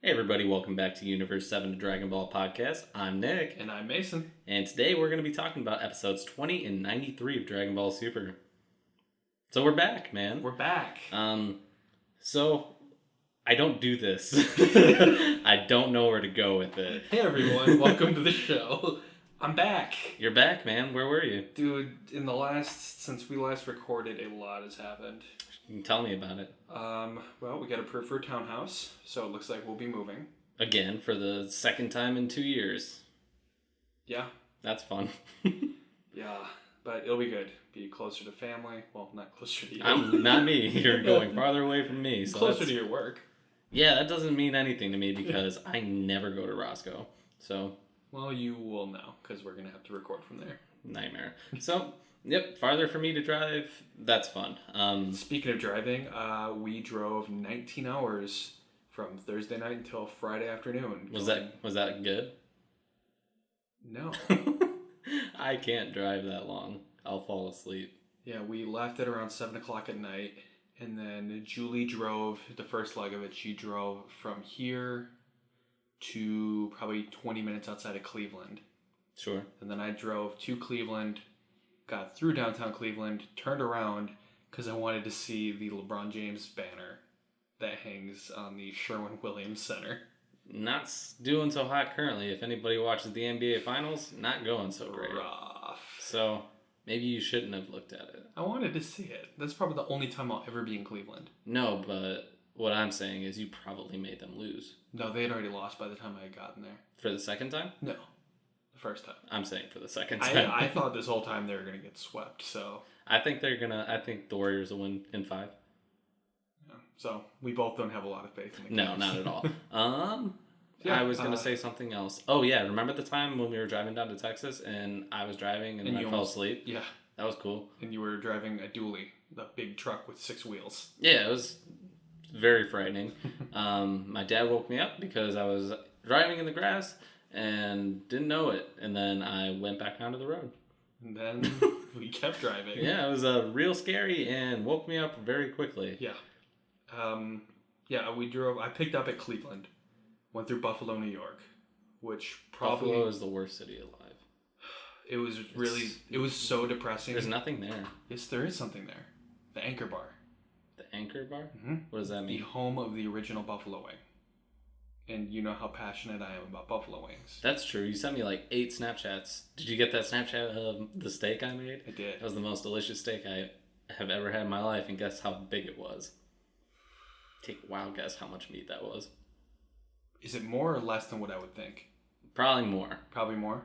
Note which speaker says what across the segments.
Speaker 1: Hey everybody, welcome back to Universe 7 to Dragon Ball Podcast. I'm Nick.
Speaker 2: And I'm Mason.
Speaker 1: And today we're going to be talking about episodes 20 and 93 of Dragon Ball Super. So we're back, man.
Speaker 2: We're back.
Speaker 1: So I don't do this. I don't know where to go with it.
Speaker 2: Hey everyone, welcome to the show. I'm back.
Speaker 1: You're back, man. Where were you?
Speaker 2: Dude, since we last recorded, a lot has happened.
Speaker 1: Tell me about it.
Speaker 2: Well, we got approved for a townhouse, so it looks like we'll be moving.
Speaker 1: Again, for the second time in 2 years.
Speaker 2: Yeah.
Speaker 1: That's fun.
Speaker 2: Yeah, but it'll be good. Be closer to family. Well, not closer to you.
Speaker 1: Not me. You're going farther away from me. So
Speaker 2: closer to your work.
Speaker 1: Yeah, that doesn't mean anything to me because I never go to Roscoe. So...
Speaker 2: Well, you will know, because we're going to have to record from there.
Speaker 1: Nightmare. So, yep, farther for me to drive, that's fun.
Speaker 2: Speaking of driving, we drove 19 hours from Thursday night until Friday afternoon.
Speaker 1: Was that good?
Speaker 2: No.
Speaker 1: I can't drive that long. I'll fall asleep.
Speaker 2: Yeah, we left at around 7 o'clock at night, and then Julie drove, the first leg of it, she drove from here to probably 20 minutes outside of Cleveland.
Speaker 1: Sure.
Speaker 2: And then I drove to Cleveland, got through downtown Cleveland, turned around because I wanted to see the LeBron James banner that hangs on the Sherwin-Williams Center.
Speaker 1: Not doing so hot currently. If anybody watches the NBA Finals, not going so great.
Speaker 2: Rough.
Speaker 1: So, maybe you shouldn't have looked at it.
Speaker 2: I wanted to see it. That's probably the only time I'll ever be in Cleveland.
Speaker 1: No, but what I'm saying is you probably made them lose.
Speaker 2: No, they had already lost by the time I had gotten there.
Speaker 1: For the second time?
Speaker 2: No. The first time.
Speaker 1: I'm saying for the second time.
Speaker 2: I thought this whole time they were going to get swept, so...
Speaker 1: I think the Warriors will win in 5.
Speaker 2: Yeah. So, we both don't have a lot of faith in the
Speaker 1: No, not at all.
Speaker 2: Yeah,
Speaker 1: I was going to say something else. Oh, yeah. Remember the time when we were driving down to Texas and I was driving and I fell asleep?
Speaker 2: Yeah.
Speaker 1: That was cool.
Speaker 2: And you were driving a dually, the big truck with 6 wheels.
Speaker 1: Yeah, it was very frightening. My dad woke me up because I was driving in the grass and didn't know it. And then I went back onto the road.
Speaker 2: And then we kept driving.
Speaker 1: Yeah, it was real scary and woke me up very quickly.
Speaker 2: Yeah. We drove. I picked up at Cleveland. Went through Buffalo, New York, which probably...
Speaker 1: Buffalo is the worst city alive.
Speaker 2: It was really... It was so depressing.
Speaker 1: There's nothing there.
Speaker 2: Yes, there is something there. The Anchor Bar.
Speaker 1: The Anchor Bar?
Speaker 2: Mm-hmm.
Speaker 1: What does that mean?
Speaker 2: The home of the original Buffalo Wing. And you know how passionate I am about buffalo wings.
Speaker 1: That's true. You sent me like 8 Snapchats. Did you get that Snapchat of the steak I made?
Speaker 2: I did.
Speaker 1: That was the most delicious steak I have ever had in my life, and guess how big it was? Take a wild guess how much meat that was.
Speaker 2: Is it more or less than what I would think?
Speaker 1: Probably more.
Speaker 2: Probably more.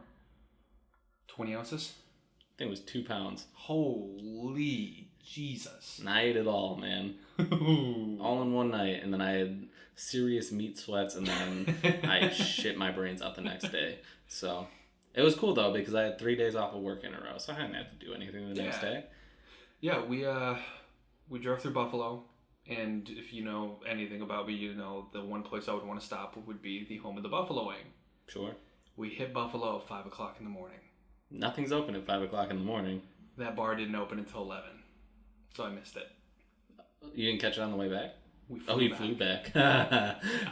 Speaker 2: 20 ounces?
Speaker 1: I think it was 2 pounds.
Speaker 2: Holy Jesus.
Speaker 1: And I ate it all, man. All in one night, and then I had serious meat sweats, and then I shit my brains out the next day. So it was cool though because I had 3 days off of work in a row, so I didn't have to do anything the next day.
Speaker 2: Yeah, we drove through Buffalo, and if you know anything about me, you know the one place I would want to stop would be the home of the Buffalo Wing.
Speaker 1: Sure.
Speaker 2: We hit Buffalo at 5 o'clock in the morning.
Speaker 1: Nothing's open at 5 o'clock in the morning.
Speaker 2: That bar didn't open until 11, so I missed it.
Speaker 1: You didn't catch it on the way back?
Speaker 2: We flew
Speaker 1: flew back.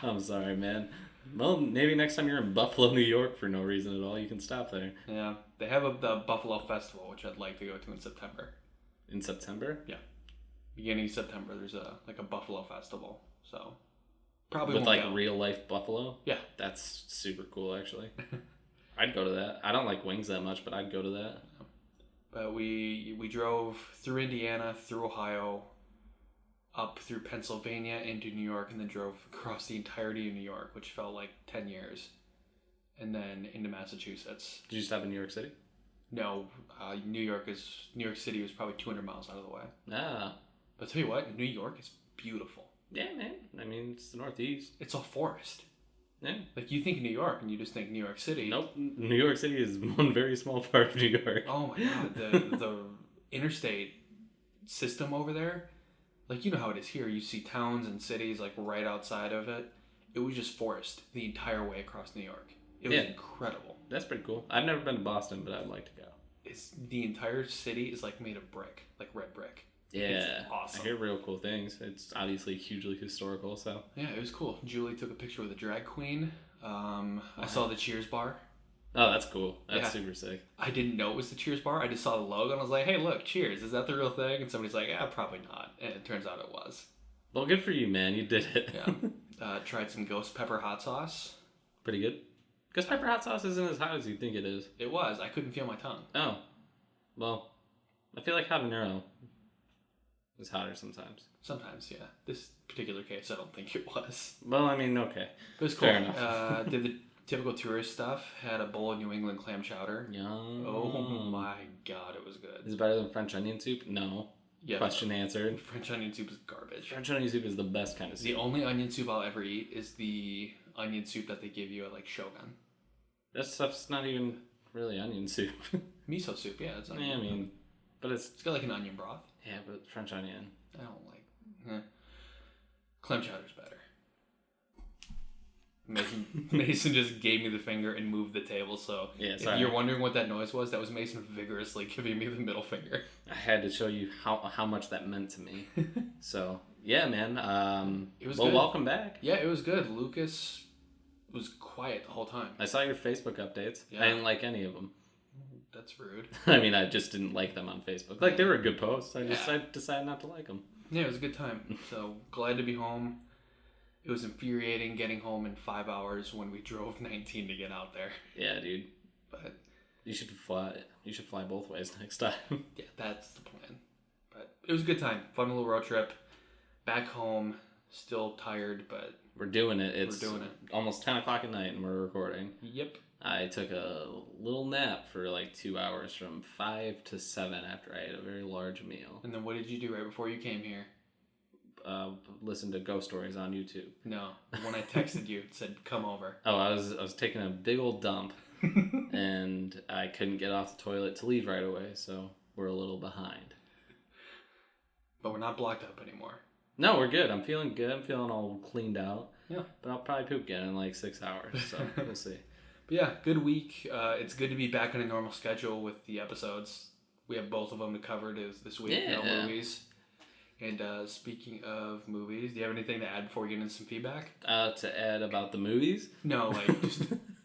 Speaker 1: I'm sorry, man. Well, maybe next time you're in Buffalo, New York for no reason at all, you can stop there.
Speaker 2: Yeah, they have the Buffalo Festival, which I'd like to go to in September.
Speaker 1: In September?
Speaker 2: Yeah. Beginning of September, there's a Buffalo Festival, so probably
Speaker 1: with
Speaker 2: won't
Speaker 1: like
Speaker 2: go.
Speaker 1: real life buffalo?
Speaker 2: Yeah.
Speaker 1: That's super cool, actually. I'd go to that. I don't like wings that much, but I'd go to that.
Speaker 2: But we drove through Indiana, through Ohio, up through Pennsylvania into New York, and then drove across the entirety of New York, which felt like 10 years, and then into Massachusetts.
Speaker 1: Did you stop in New York City?
Speaker 2: No, New York City was probably 200 miles out of the way.
Speaker 1: Ah.
Speaker 2: But I'll tell you what, New York is beautiful.
Speaker 1: Yeah, man. I mean, it's the Northeast.
Speaker 2: It's all forest.
Speaker 1: Yeah.
Speaker 2: Like, you think New York, and you just think New York City.
Speaker 1: Nope. New York City is one very small part of New York.
Speaker 2: Oh my God, the interstate system over there, like, you know how it is here. You see towns and cities, like, right outside of it. It was just forest the entire way across New York. It was incredible.
Speaker 1: That's pretty cool. I've never been to Boston, but I'd like to go.
Speaker 2: The entire city is, like, made of brick, like red brick.
Speaker 1: Yeah,
Speaker 2: it's awesome.
Speaker 1: I hear real cool things. It's obviously hugely historical, so.
Speaker 2: Yeah, it was cool. Julie took a picture with a drag queen. I saw the Cheers bar.
Speaker 1: Oh, that's cool. That's super sick.
Speaker 2: I didn't know it was the Cheers bar. I just saw the logo and I was like, hey, look, Cheers. Is that the real thing? And somebody's like, yeah, probably not. And it turns out it was.
Speaker 1: Well, good for you, man. You did it.
Speaker 2: Yeah. Tried some ghost pepper hot sauce.
Speaker 1: Pretty good. Ghost pepper hot sauce isn't as hot as you think it is.
Speaker 2: It was. I couldn't feel my tongue.
Speaker 1: Oh. Well, I feel like habanero is hotter sometimes.
Speaker 2: Sometimes, yeah. This particular case, I don't think it was.
Speaker 1: Well, I mean, okay.
Speaker 2: It was cool.
Speaker 1: Fair enough.
Speaker 2: Did the typical tourist stuff. Had a bowl of New England clam chowder.
Speaker 1: Yum.
Speaker 2: Oh my god, it was good.
Speaker 1: Is it better than French onion soup? No.
Speaker 2: Yeah,
Speaker 1: Question answered.
Speaker 2: French onion soup is garbage.
Speaker 1: French onion soup is the best kind of soup.
Speaker 2: The only onion soup I'll ever eat is the onion soup that they give you at like Shogun.
Speaker 1: That stuff's not even really onion soup.
Speaker 2: Miso soup, yeah, it's onion.
Speaker 1: Yeah, I mean, but it's
Speaker 2: got like an onion broth.
Speaker 1: Yeah, but French onion.
Speaker 2: I don't like. Clam chowder's better. Mason just gave me the finger and moved the table. So
Speaker 1: yeah,
Speaker 2: if you're wondering what that noise was, that was Mason vigorously giving me the middle finger.
Speaker 1: I had to show you how much that meant to me. So yeah, man.
Speaker 2: It was
Speaker 1: well,
Speaker 2: good.
Speaker 1: welcome back.
Speaker 2: Yeah, it was good. Lucas was quiet the whole time.
Speaker 1: I saw your Facebook updates. Yeah. I didn't like any of them.
Speaker 2: That's rude.
Speaker 1: I mean, I just didn't like them on Facebook. Like, they were good posts. I decided not to like them.
Speaker 2: Yeah, it was a good time. So, glad to be home. It was infuriating getting home in 5 hours when we drove 19 to get out there.
Speaker 1: Yeah, dude.
Speaker 2: But
Speaker 1: you should fly both ways next time.
Speaker 2: Yeah, that's the plan. But it was a good time. Fun little road trip. Back home, still tired, but
Speaker 1: we're doing it. We're
Speaker 2: doing it.
Speaker 1: Almost 10 o'clock at night and we're recording.
Speaker 2: Yep.
Speaker 1: I took a little nap for like 2 hours from 5 to 7 after I ate a very large meal.
Speaker 2: And then what did you do right before you came here?
Speaker 1: Listen to ghost stories on YouTube.
Speaker 2: No, when I texted you, it said come over.
Speaker 1: Oh, I was taking a big old dump, and I couldn't get off the toilet to leave right away, so we're a little behind.
Speaker 2: But we're not blocked up anymore.
Speaker 1: No, we're good. I'm feeling good. I'm feeling all cleaned out.
Speaker 2: Yeah.
Speaker 1: But I'll probably poop again in like 6 hours, so we'll see.
Speaker 2: But yeah, good week. It's good to be back on a normal schedule with the episodes. We have both of them to cover this week.
Speaker 1: Yeah.
Speaker 2: No movies. And speaking of movies, do you have anything to add before we get into some feedback?
Speaker 1: To add about the movies?
Speaker 2: No, like just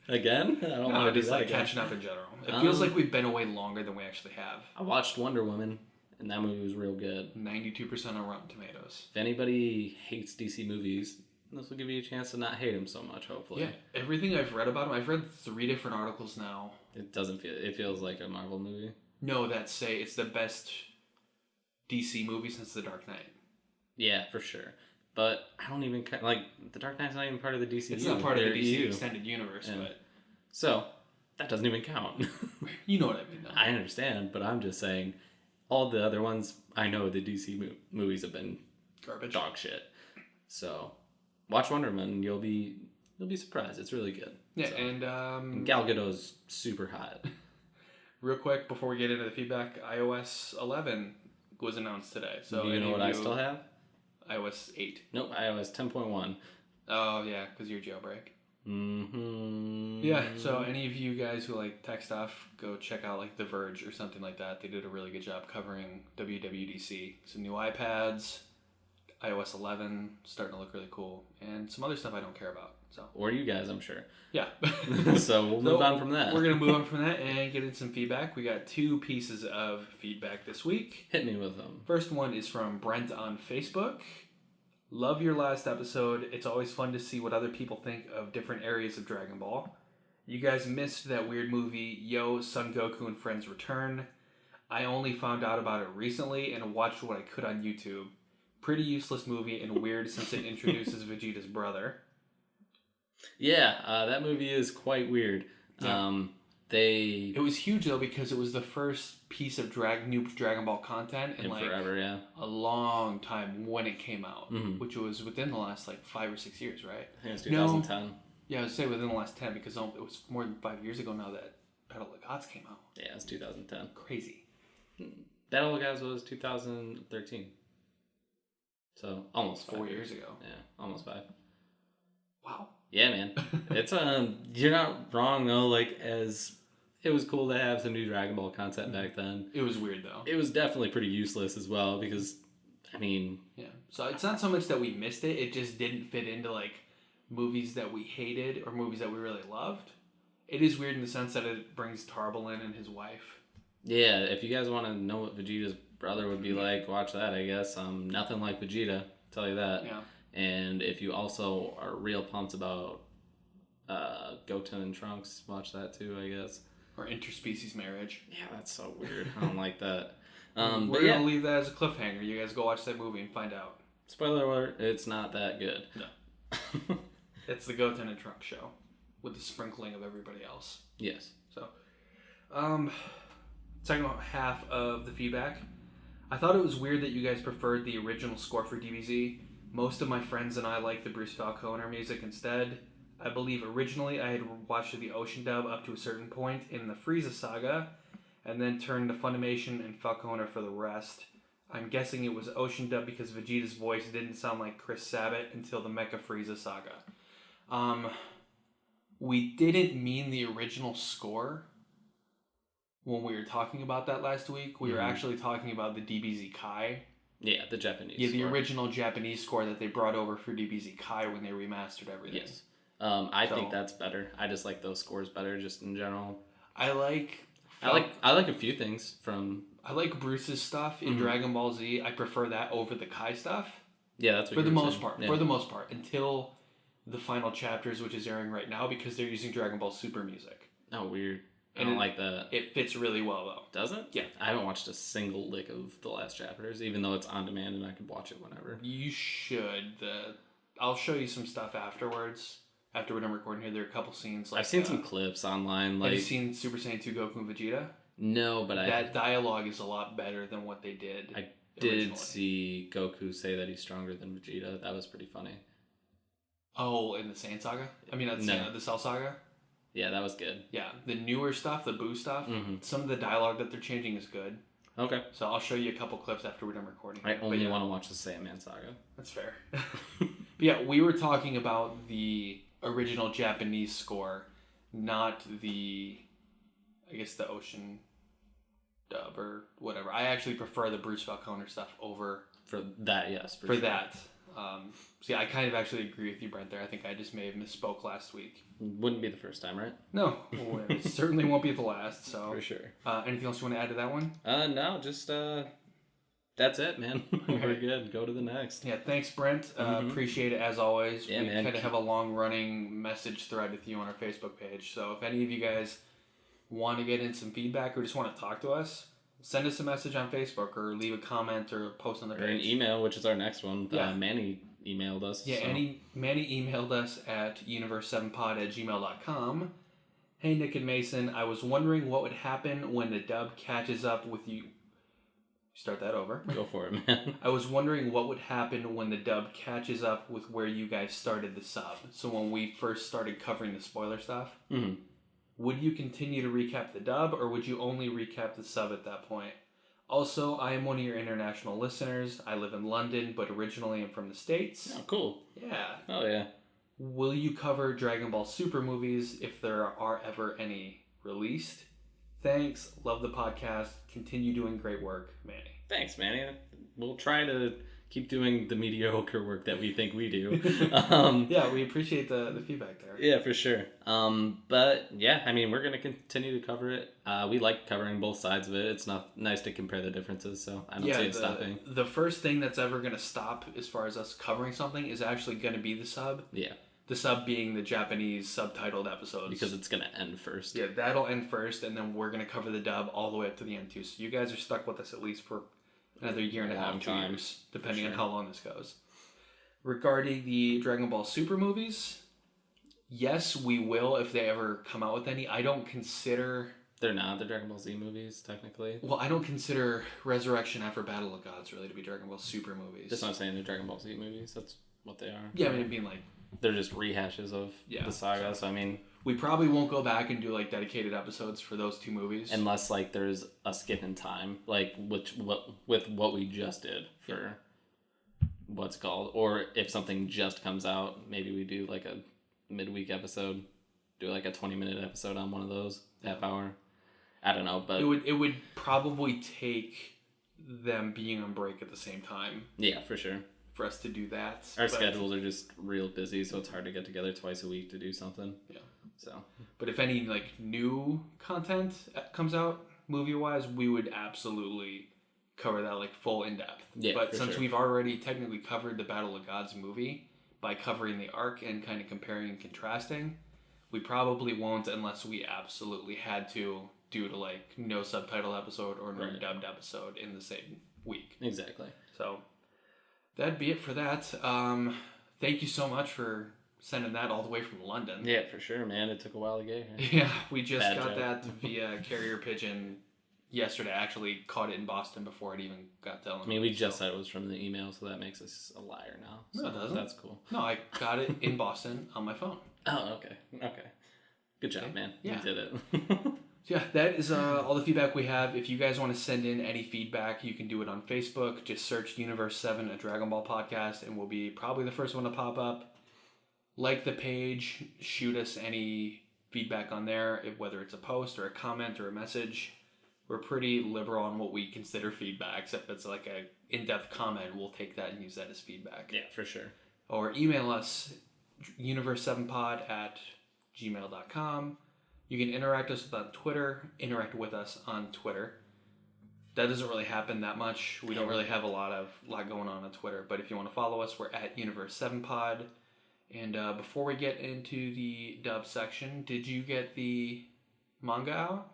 Speaker 1: again? I don't want to do that
Speaker 2: like
Speaker 1: again.
Speaker 2: catching up in general. It feels like we've been away longer than we actually have.
Speaker 1: I watched Wonder Woman, and that movie was real good.
Speaker 2: 92% on Rotten Tomatoes.
Speaker 1: If anybody hates DC movies, this will give you a chance to not hate them so much, hopefully.
Speaker 2: Yeah, everything I've read about them, I've read 3 different articles now.
Speaker 1: It feels like a Marvel movie.
Speaker 2: No, that say it's the best DC movie since The Dark Knight.
Speaker 1: Yeah, for sure. But I don't even like The Dark Knight's not even part of the DCU.
Speaker 2: It's not part of the DC extended universe, but
Speaker 1: so that doesn't even count.
Speaker 2: You know what I mean, though.
Speaker 1: I understand, but I'm just saying, all the other ones I know the DC movies have been
Speaker 2: garbage,
Speaker 1: dog shit. So watch Wonder Woman, and you'll be surprised. It's really good.
Speaker 2: Yeah,
Speaker 1: so,
Speaker 2: and
Speaker 1: Gal Gadot's super hot.
Speaker 2: Real quick before we get into the feedback, iOS 11 was announced today. So
Speaker 1: do you know what I still have?
Speaker 2: iOS 8.
Speaker 1: Nope, iOS 10.1.
Speaker 2: Oh yeah, because you're jailbreak.
Speaker 1: Mm-hmm.
Speaker 2: Yeah, so any of you guys who like tech stuff, go check out like The Verge or something like that. They did a really good job covering WWDC. Some new iPads, iOS 11 starting to look really cool, and some other stuff I don't care about. So
Speaker 1: or you guys, I'm sure.
Speaker 2: Yeah.
Speaker 1: So we'll move on from that.
Speaker 2: We're gonna move on from that and get into some feedback. We got 2 pieces of feedback this week.
Speaker 1: Hit me with them.
Speaker 2: First one is from Brent on Facebook. Love your last episode. It's always fun to see what other people think of different areas of Dragon Ball. You guys missed that weird movie, Yo, Son Goku and Friends Return. I only found out about it recently and watched what I could on YouTube. Pretty useless movie and weird since it introduces Vegeta's brother.
Speaker 1: Yeah, that movie is quite weird. Yeah. It
Speaker 2: was huge though because it was the first piece of new Dragon Ball content in like
Speaker 1: forever, yeah.
Speaker 2: A long time when it came out, which was within the last like 5 or 6 years, right?
Speaker 1: I think it was 2010.
Speaker 2: No, yeah, I would say within the last 10 because it was more than 5 years ago now that Battle of the Gods came out.
Speaker 1: Yeah, it was 2010.
Speaker 2: Crazy.
Speaker 1: Battle of the Gods was 2013. So almost
Speaker 2: 4 years ago.
Speaker 1: Yeah, almost 5.
Speaker 2: Wow.
Speaker 1: Yeah, man. It's you're not wrong though. Like as it was cool to have some new Dragon Ball content back then.
Speaker 2: It was weird, though.
Speaker 1: It was definitely pretty useless as well because, I mean...
Speaker 2: Yeah. So it's not so much that we missed it. It just didn't fit into, like, movies that we hated or movies that we really loved. It is weird in the sense that it brings Tarble in and his wife.
Speaker 1: Yeah, if you guys want to know what Vegeta's brother would be like, watch that, I guess. Nothing like Vegeta, I'll tell you that.
Speaker 2: Yeah.
Speaker 1: And if you also are real pumped about Goten and Trunks, watch that too, I guess.
Speaker 2: Or interspecies marriage.
Speaker 1: Yeah, that's so weird. I don't like that.
Speaker 2: We're going to leave that as a cliffhanger. You guys go watch that movie and find out.
Speaker 1: Spoiler alert, it's not that good.
Speaker 2: No. It's the Goten and Trunks show with the sprinkling of everybody else.
Speaker 1: Yes.
Speaker 2: So, second half of the feedback. I thought it was weird that you guys preferred the original score for DBZ. Most of my friends and I like the Bruce Falconer music instead. I believe originally I had watched the Ocean dub up to a certain point in the Frieza saga, and then turned to Funimation and Falconer for the rest. I'm guessing it was Ocean dub because Vegeta's voice didn't sound like Chris Sabat until the Mecha Frieza saga. We didn't mean the original score when we were talking about that last week. We were actually talking about the DBZ Kai.
Speaker 1: Yeah, the Japanese
Speaker 2: Yeah, the
Speaker 1: score.
Speaker 2: original Japanese score that they brought over for DBZ Kai when they remastered everything.
Speaker 1: Yes. I think that's better. I just like those scores better just in general.
Speaker 2: I like
Speaker 1: a few things from...
Speaker 2: I like Bruce's stuff in Dragon Ball Z. I prefer that over the Kai stuff.
Speaker 1: Yeah, that's what
Speaker 2: for the most part. Yeah. For the most part, until the final chapters, which is airing right now, because they're using Dragon Ball Super music.
Speaker 1: Oh, weird. I don't like that.
Speaker 2: It fits really well, though.
Speaker 1: Does it?
Speaker 2: Yeah.
Speaker 1: I haven't watched a single lick of the last chapters, even though it's on demand and I could watch it whenever.
Speaker 2: You should. I'll show you some stuff afterwards. After we're done recording here, there are a couple scenes.
Speaker 1: I've seen some clips online.
Speaker 2: Have you seen Super Saiyan 2 Goku and Vegeta?
Speaker 1: No, but
Speaker 2: that dialogue is a lot better than what they did.
Speaker 1: I did see Goku say that he's stronger than Vegeta. That was pretty funny.
Speaker 2: Oh, in the Saiyan saga? I mean, the Cell saga?
Speaker 1: Yeah, that was good.
Speaker 2: Yeah, the newer stuff, the Boo stuff, some of the dialogue that they're changing is good.
Speaker 1: Okay.
Speaker 2: So I'll show you a couple clips after we're done recording.
Speaker 1: I only want to watch the Sandman saga.
Speaker 2: That's fair. But yeah, we were talking about the original Japanese score, not the Ocean dub or whatever. I actually prefer the Bruce Falconer stuff over...
Speaker 1: For that, yes.
Speaker 2: For sure. That. So yeah, I kind of actually agree with you, Brent, there. I think I just may have misspoke last week.
Speaker 1: Wouldn't be the first time, right?
Speaker 2: No. Well, it certainly won't be the last, so...
Speaker 1: For sure.
Speaker 2: Anything else you want to add to that one?
Speaker 1: No, just... That's it, man. We're good. Go to the next.
Speaker 2: Yeah, thanks, Brent. Appreciate it, as always.
Speaker 1: Yeah,
Speaker 2: we
Speaker 1: man.
Speaker 2: kind of have a long-running message thread with you on our Facebook page, so if any of you guys want to get in some feedback or just want to talk to us, send us a message on Facebook or leave a comment or post on the page.
Speaker 1: Or an email, which is our next one.
Speaker 2: Yeah.
Speaker 1: Manny emailed us.
Speaker 2: Yeah,
Speaker 1: so.
Speaker 2: Manny emailed us at universe7pod@gmail.com. Hey, Nick and Mason, I was wondering what would happen when the dub catches up with you. Start that over.
Speaker 1: Go for it, man.
Speaker 2: I was wondering what would happen when the dub catches up with where you guys started the sub. So when we first started covering the spoiler stuff, would you continue to recap the dub, or would you only recap the sub at that point? Also, I am one of your international listeners. I live in London, but originally I'm from the States.
Speaker 1: Oh, cool.
Speaker 2: Yeah.
Speaker 1: Oh, yeah.
Speaker 2: Will you cover Dragon Ball Super movies if there are ever any released? Thanks. Love the podcast. Continue doing great work, Manny.
Speaker 1: Thanks, Manny. We'll try to keep doing the mediocre work that we think we do.
Speaker 2: Yeah, we appreciate the feedback there.
Speaker 1: Yeah, for sure. But yeah, I mean, we're going to continue to cover it. We like covering both sides of it. It's nice to compare the differences, so I don't see it stopping.
Speaker 2: The first thing that's ever going to stop as far as us covering something is actually going to be the sub.
Speaker 1: Yeah.
Speaker 2: The sub being the Japanese subtitled episodes.
Speaker 1: Because it's going to end first.
Speaker 2: Yeah, that'll end first, and then we're going to cover the dub all the way up to the end, too. So you guys are stuck with us at least for another year and a half, 2 years, depending on how long this goes. Regarding the Dragon Ball Super movies, yes, we will if they ever come out with any. I don't consider...
Speaker 1: They're not the Dragon Ball Z movies, technically.
Speaker 2: Well, I don't consider Resurrection after Battle of Gods really to be Dragon Ball Super movies.
Speaker 1: That's what I'm saying, they're Dragon Ball Z movies. That's what they are.
Speaker 2: Yeah, I mean, it'd be like...
Speaker 1: They're just rehashes of the saga, so I mean...
Speaker 2: We probably won't go back and do, like, dedicated episodes for those two movies.
Speaker 1: Unless, like, there's a skip in time, like, with what we just did for what's called. Or if something just comes out, maybe we do, like, a midweek episode. Do, like, a 20-minute episode on one of those, half hour. I don't know, but
Speaker 2: it would probably take them being on break at the same time.
Speaker 1: Yeah, for sure.
Speaker 2: For us to do that.
Speaker 1: Our schedules are just real busy, so it's hard to get together twice a week to do something.
Speaker 2: Yeah.
Speaker 1: So.
Speaker 2: But if any like new content comes out movie wise, we would absolutely cover that like full in depth.
Speaker 1: Yeah.
Speaker 2: But since we've already technically covered the Battle of Gods movie by covering the arc and kind of comparing and contrasting, we probably won't unless we absolutely had to due to like no subtitle episode or no dubbed episode in the same week.
Speaker 1: Exactly.
Speaker 2: So that'd be it for that. Thank you so much for sending that all the way from London.
Speaker 1: Yeah, for sure, man. It took a while to get here.
Speaker 2: Yeah, we just got that via carrier pigeon yesterday. I actually caught it in Boston before it even got to Illinois.
Speaker 1: I mean, we just said it was from the email, so that makes us a liar now. So
Speaker 2: no, it doesn't.
Speaker 1: That's cool.
Speaker 2: No, I got it in Boston on my phone.
Speaker 1: Oh, okay. Okay. Good job, man.
Speaker 2: Yeah.
Speaker 1: You did it.
Speaker 2: Yeah, that is all the feedback we have. If you guys want to send in any feedback, you can do it on Facebook. Just search Universe 7, a Dragon Ball podcast, and we'll be probably the first one to pop up. Like the page, shoot us any feedback on there, whether it's a post or a comment or a message. We're pretty liberal on what we consider feedback, except if it's like a in-depth comment, we'll take that and use that as feedback.
Speaker 1: Yeah, for sure.
Speaker 2: Or email us, universe7pod@gmail.com. You can interact with us on Twitter, interact with us on Twitter. That doesn't really happen that much. We don't really have a lot going on Twitter, but if you want to follow us, we're at Universe7pod. And before we get into the dub section, did you get the manga out?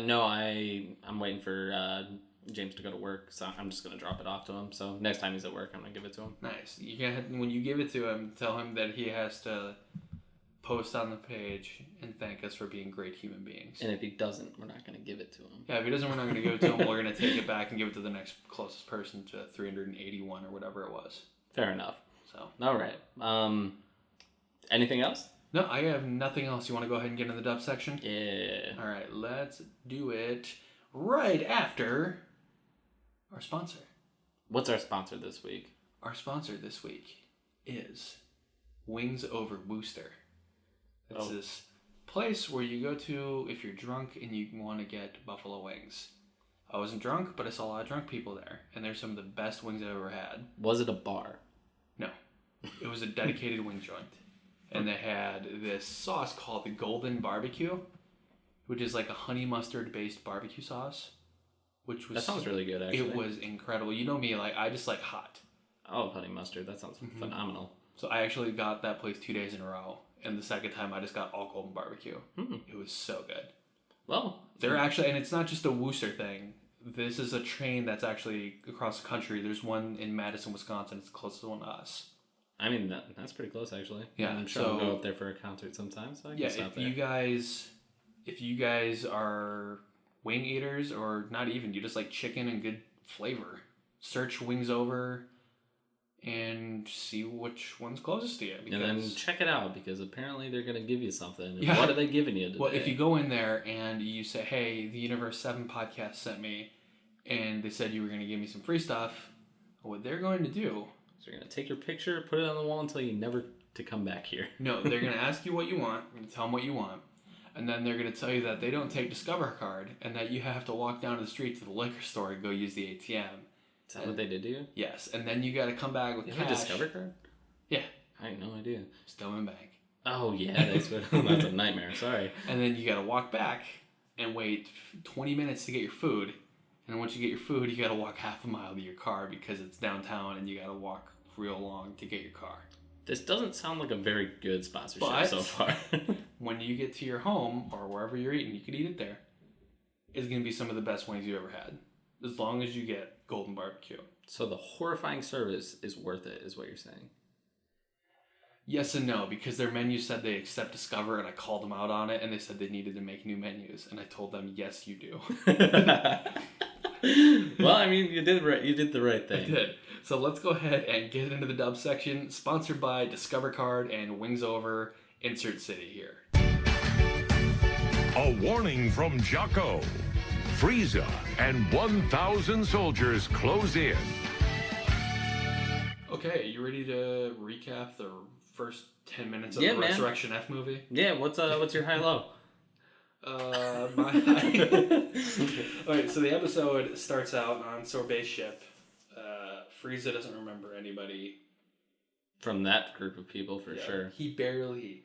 Speaker 1: No, I'm waiting for James to go to work, so I'm just gonna drop it off to him. So next time he's at work, I'm gonna give it to him.
Speaker 2: Nice. When you give it to him, tell him that he has to post on the page and thank us for being great human beings.
Speaker 1: And if he doesn't, we're not gonna give it to him.
Speaker 2: Yeah, if he doesn't, we're not gonna give it to him. We're gonna take it back and give it to the next closest person to 381 or whatever it was.
Speaker 1: Fair enough.
Speaker 2: So.
Speaker 1: All right. Anything else?
Speaker 2: No, I have nothing else. You want to go ahead and get into the dub section?
Speaker 1: Yeah.
Speaker 2: All right, let's do it right after our sponsor.
Speaker 1: What's our sponsor this week?
Speaker 2: Our sponsor this week is Wings Over Booster. It's this place where you go to if you're drunk and you want to get buffalo wings. I wasn't drunk, but I saw a lot of drunk people there, and they're some of the best wings I've ever had.
Speaker 1: Was it a bar?
Speaker 2: No. It was a dedicated wing joint. And they had this sauce called the Golden Barbecue, which is like a honey mustard based barbecue sauce. Which was
Speaker 1: that sounds really good, actually.
Speaker 2: It was incredible. You know me, I just like hot.
Speaker 1: Oh, honey mustard. That sounds phenomenal.
Speaker 2: So I actually got that place 2 days in a row. And the second time I just got all Golden Barbecue. It was so good.
Speaker 1: Well,
Speaker 2: they're actually, and it's not just a Worcester thing. This is a chain that's actually across the country. There's one in Madison, Wisconsin. It's the closest one to us.
Speaker 1: I mean, that's pretty close, actually.
Speaker 2: Yeah,
Speaker 1: I'm sure we'll go up there for a concert sometime, so I can stop there.
Speaker 2: If you guys are wing eaters, or not even, you just like chicken and good flavor, search Wings Over and see which one's closest to you.
Speaker 1: And then check it out, because apparently they're going to give you something.
Speaker 2: Yeah.
Speaker 1: What are they giving you today?
Speaker 2: Well, if you go in there and you say, hey, the Universe 7 podcast sent me, and they said you were going to give me some free stuff, what they're going to do...
Speaker 1: So you're going to take your picture, put it on the wall, and tell you never to come back here.
Speaker 2: No, they're going to ask you what you want. You're going to tell them what you want. And then they're going to tell you that they don't take Discover Card, and that you have to walk down the street to the liquor store and go use the ATM.
Speaker 1: Is that what they did to you?
Speaker 2: Yes, and then you got to come back with cash.
Speaker 1: You have a Discover Card?
Speaker 2: Yeah.
Speaker 1: I had no idea.
Speaker 2: Stillman Bank.
Speaker 1: Oh, yeah, that's a nightmare. Sorry.
Speaker 2: And then you got to walk back and wait 20 minutes to get your food. And once you get your food, you got to walk half a mile to your car because it's downtown and you got to walk real long to get your car.
Speaker 1: This doesn't sound like a very good sponsorship so far.
Speaker 2: When you get to your home or wherever you're eating, you could eat it there. It's going to be some of the best wings you've ever had. As long as you get Golden Barbecue.
Speaker 1: So the horrifying service is worth it, is what you're saying?
Speaker 2: Yes and no, because their menu said they accept Discover, and I called them out on it, and they said they needed to make new menus, and I told them, yes, you do.
Speaker 1: Well, I mean, you did right. You did the right thing.
Speaker 2: I did. So let's go ahead and get into the dub section, sponsored by Discover Card and Wings Over. Insert city here.
Speaker 3: A warning from Jaco. Frieza and 1,000 soldiers close in.
Speaker 2: Okay, you ready to recap the first 10 minutes of the Resurrection F movie?
Speaker 1: Yeah, what's your high-low?
Speaker 2: Alright, so the episode starts out on Sorbet's ship. Frieza doesn't remember anybody.
Speaker 1: From that group of people, for sure.
Speaker 2: He barely...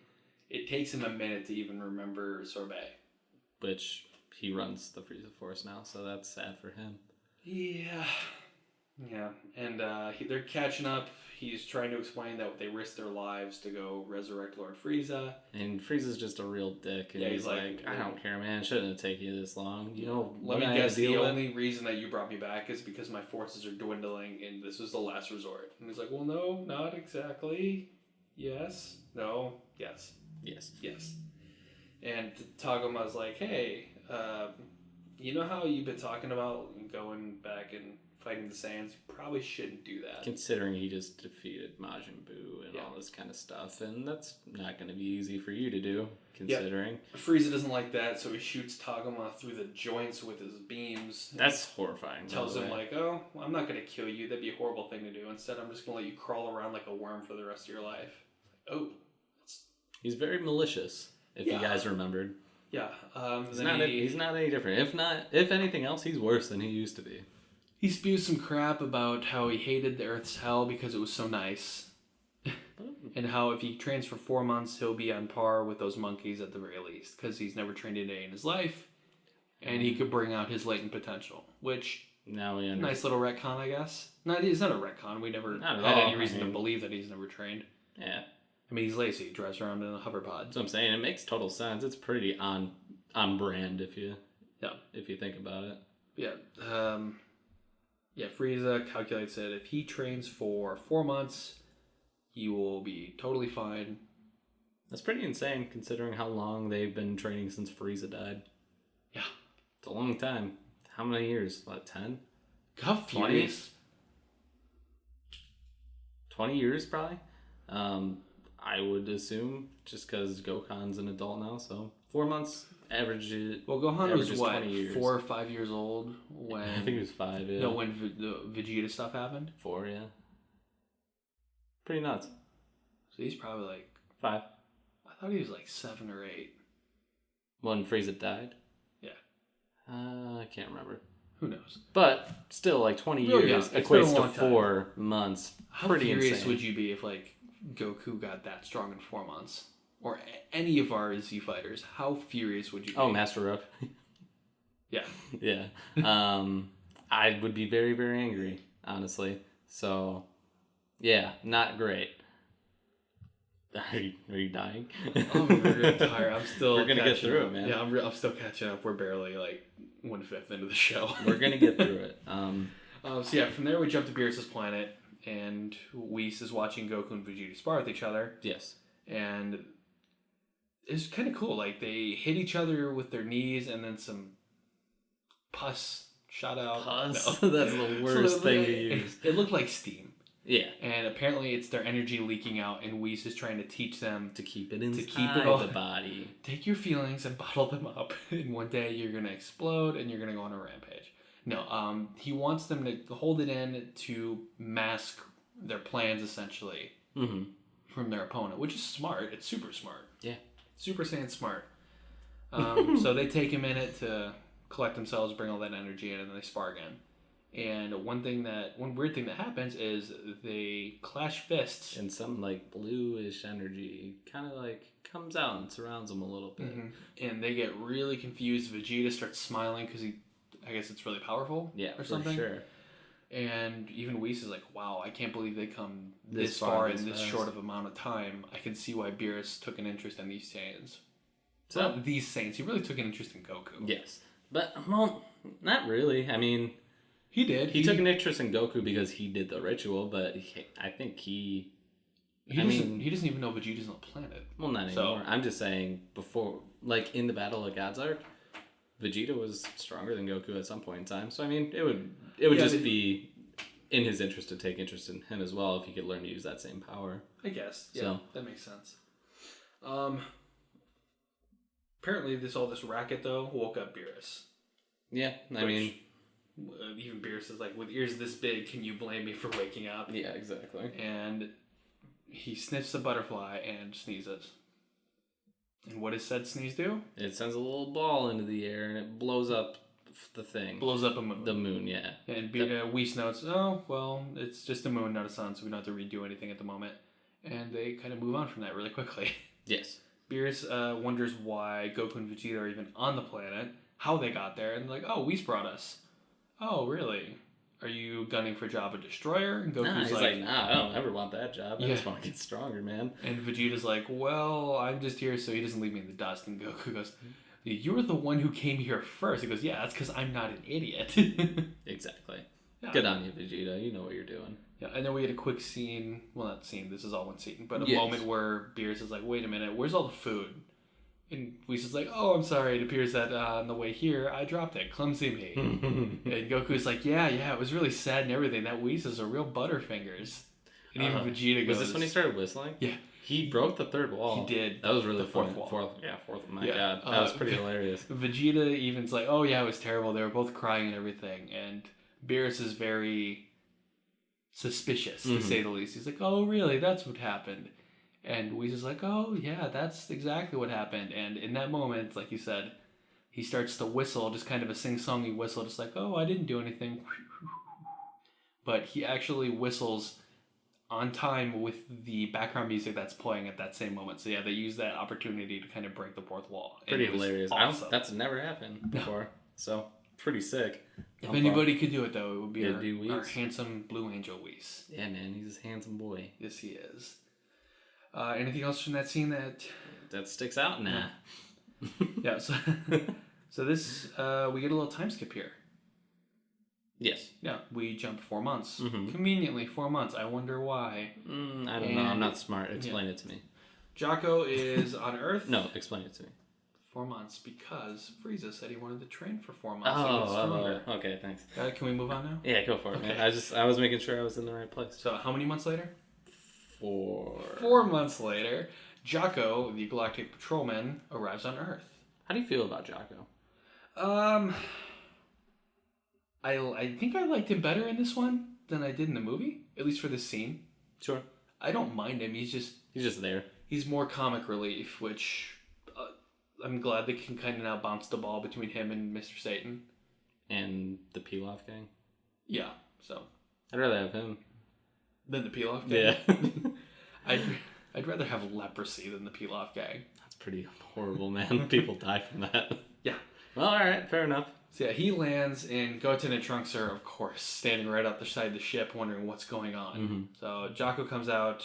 Speaker 2: It takes him a minute to even remember Sorbet.
Speaker 1: Which, he runs the Frieza Force now, so that's sad for him.
Speaker 2: Yeah. Yeah, and they're catching up. He's trying to explain that they risked their lives to go resurrect Lord Frieza.
Speaker 1: And Frieza's just a real dick. And he's like, I don't care, man. Shouldn't have taken you this long. You know,
Speaker 2: let me guess, the only reason that you brought me back is because my forces are dwindling and this was the last resort. And he's like, well, no, not exactly. Yes. No. Yes.
Speaker 1: Yes.
Speaker 2: Yes. And Taguma's like, hey, you know how you've been talking about going back and fighting the Saiyans? You probably shouldn't do that.
Speaker 1: Considering he just defeated Majin Buu and all this kind of stuff, and that's not going to be easy for you to do, considering.
Speaker 2: Frieza doesn't like that, so he shoots Taguma through the joints with his beams.
Speaker 1: That's horrifying.
Speaker 2: Tells him, like, oh, well, I'm not going to kill you. That'd be a horrible thing to do. Instead, I'm just going to let you crawl around like a worm for the rest of your life. Oh.
Speaker 1: He's very malicious, if you guys remembered.
Speaker 2: Yeah.
Speaker 1: He's not any different. If anything else, he's worse than he used to be.
Speaker 2: He spews some crap about how he hated the Earth's hell because it was so nice. And how if he trains for 4 months, he'll be on par with those monkeys at the very least. Because he's never trained a day in his life. And he could bring out his latent potential. Which,
Speaker 1: now we understand.
Speaker 2: Nice little retcon, I guess. No, it's not a retcon. We never had any reason to believe that he's never trained.
Speaker 1: Yeah.
Speaker 2: I mean, he's lazy. He drives around in a hoverpod.
Speaker 1: That's what I'm saying. It makes total sense. It's pretty on brand if you think about it.
Speaker 2: Yeah. Yeah, Frieza calculates that if he trains for 4 months, he will be totally fine.
Speaker 1: That's pretty insane considering how long they've been training since Frieza died.
Speaker 2: Yeah.
Speaker 1: It's a long time. How many years? What, 10?
Speaker 2: How furious.
Speaker 1: 20 years, probably. I would assume, just because Gohan's an adult now, so 4 months average.
Speaker 2: Well, Gohan was what, 20 years. 4 or 5 years old when
Speaker 1: I think he was 5. Yeah.
Speaker 2: No, when the Vegeta stuff happened.
Speaker 1: 4, yeah. Pretty nuts.
Speaker 2: So he's probably like
Speaker 1: 5.
Speaker 2: I thought he was like 7 or 8.
Speaker 1: When Frieza died.
Speaker 2: Yeah.
Speaker 1: I can't remember.
Speaker 2: Who knows?
Speaker 1: But still, like 20 years equates to 4 months.
Speaker 2: How
Speaker 1: pretty
Speaker 2: furious
Speaker 1: insane.
Speaker 2: would you be if like Goku got that strong in 4 months? Or any of our Z fighters, how furious would you be?
Speaker 1: Oh, Master Rook.
Speaker 2: Yeah.
Speaker 1: Yeah. I would be very, very angry, honestly. So, yeah, not great. Are you dying?
Speaker 2: I'm really tired. I'm still
Speaker 1: We're going to get through it, man.
Speaker 2: Yeah, I'm still catching up. We're barely like 1/5 into the show.
Speaker 1: We're going to get through it.
Speaker 2: So yeah, from there we jump to Beerus' planet, and Whis is watching Goku and Vegeta spar with each other.
Speaker 1: Yes.
Speaker 2: And it's kind of cool. Like, they hit each other with their knees, and then some pus shot out.
Speaker 1: Pus? No. That's the worst thing to use.
Speaker 2: It looked like steam.
Speaker 1: Yeah.
Speaker 2: And apparently it's their energy leaking out, and Whis is trying to teach them
Speaker 1: to keep it inside the body.
Speaker 2: Take your feelings and bottle them up, and one day you're going to explode, and you're going to go on a rampage. No, he wants them to hold it in to mask their plans, essentially, from their opponent, which is smart. It's super smart.
Speaker 1: Yeah.
Speaker 2: Super Saiyan smart. So they take a minute to collect themselves, bring all that energy in, and then they spar again. And one weird thing that happens is they clash fists.
Speaker 1: And some like bluish energy kind of like comes out and surrounds them a little bit.
Speaker 2: And they get really confused. Vegeta starts smiling because I guess it's really powerful.
Speaker 1: Yeah,
Speaker 2: or something.
Speaker 1: For sure. And
Speaker 2: even Whis is like, wow, I can't believe they come this far in this short of amount of time. I can see why Beerus took an interest in these Saiyans. So, not these Saiyans. He really took an interest in Goku.
Speaker 1: Yes. But, well, not really. I mean...
Speaker 2: He did.
Speaker 1: He took an interest in Goku because he did the ritual, but I think he doesn't
Speaker 2: even know Vegeta's on the planet.
Speaker 1: Well, not anymore. I'm just saying, before, like, in the Battle of God's Arc, Vegeta was stronger than Goku at some point in time. So, I mean, it would just be in his interest to take interest in him as well if he could learn to use that same power.
Speaker 2: I guess. Yeah, that makes sense. Apparently, this racket, though, woke up Beerus.
Speaker 1: Yeah, I mean...
Speaker 2: even Beerus is like, with ears this big, can you blame me for waking up?
Speaker 1: Yeah, exactly.
Speaker 2: And he sniffs a butterfly and sneezes. And what does said sneeze do?
Speaker 1: It sends a little ball into the air and it blows up the thing.
Speaker 2: Blows up a moon.
Speaker 1: The moon, yeah.
Speaker 2: And Whis notes, oh, well, it's just a moon, not a sun, so we don't have to redo anything at the moment. And they kind of move on from that really quickly.
Speaker 1: Yes.
Speaker 2: Beerus wonders why Goku and Vegeta are even on the planet, how they got there, and like, oh, Whis brought us. Oh, really? Are you gunning for Jabba Destroyer? And Goku's
Speaker 1: he's like, nah, I don't ever want that job. I just want to get stronger, man.
Speaker 2: And Vegeta's like, well, I'm just here so he doesn't leave me in the dust. And Goku goes, you were the one who came here first. He goes, yeah, that's because I'm not an idiot.
Speaker 1: Exactly.
Speaker 2: Yeah.
Speaker 1: Good on you, Vegeta. You know what you're doing.
Speaker 2: Yeah, and then we had a quick scene, well, not scene, this is all one scene, but a moment where Beerus is like, wait a minute, where's all the food? And Whis is like, oh, I'm sorry, it appears that on the way here, I dropped it. Clumsy me. And Goku's like, yeah, it was really sad and everything. That Whis is a real butterfingers. And even Vegeta goes...
Speaker 1: Was this when he started whistling?
Speaker 2: Yeah.
Speaker 1: He broke the third wall.
Speaker 2: He did.
Speaker 1: That was really
Speaker 2: the fourth wall.
Speaker 1: Fourth. My God. That was pretty hilarious.
Speaker 2: Vegeta even's like, oh, yeah, it was terrible. They were both crying and everything. And Beerus is very suspicious, to say the least. He's like, oh, really? That's what happened. And Whis is like, oh, yeah, that's exactly what happened. And in that moment, like you said, he starts to whistle, just kind of a sing-songy whistle, just like, oh, I didn't do anything. But he actually whistles on time with the background music that's playing at that same moment. So, yeah, they use that opportunity to kind of break the fourth wall.
Speaker 1: Pretty hilarious.
Speaker 2: Awesome.
Speaker 1: That's never happened before. So, pretty sick.
Speaker 2: If anybody could do it, though, it would be our
Speaker 1: Whis.
Speaker 2: handsome Blue Angel Whis.
Speaker 1: Yeah, man, he's a handsome boy.
Speaker 2: Yes, he is. Anything else from that scene that
Speaker 1: sticks out? Nah.
Speaker 2: Yeah. So this we get a little time skip here.
Speaker 1: Yes.
Speaker 2: Yeah, we jump 4 months. Conveniently 4 months. I wonder why.
Speaker 1: I don't know. I'm not smart. Explain it to me.
Speaker 2: Jaco is on Earth.
Speaker 1: No, explain it to me.
Speaker 2: 4 months because Frieza said he wanted to train for 4 months.
Speaker 1: Okay, thanks.
Speaker 2: Can we move on now?
Speaker 1: Yeah, go for it,
Speaker 2: Okay.
Speaker 1: man. I was making sure I was in the right place.
Speaker 2: So how many months later?
Speaker 1: 4
Speaker 2: months later, Jaco, the Galactic Patrolman, arrives on Earth.
Speaker 1: How do you feel about Jaco?
Speaker 2: I think I liked him better in this one than I did in the movie, at least for this scene.
Speaker 1: Sure.
Speaker 2: I don't mind him. He's just
Speaker 1: there.
Speaker 2: He's more comic relief, which I'm glad they can kind of now bounce the ball between him and Mr. Satan.
Speaker 1: And the Pilaf gang?
Speaker 2: Yeah, so.
Speaker 1: I'd rather have him.
Speaker 2: Than the Pilaf gang?
Speaker 1: Yeah.
Speaker 2: I'd rather have leprosy than the Pilaf gang.
Speaker 1: That's pretty horrible, man. People die from that.
Speaker 2: Yeah.
Speaker 1: Well, alright, fair enough.
Speaker 2: So yeah, he lands, and Goten and Trunks are, of course, standing right out the side of the ship wondering what's going on. So Jaco comes out,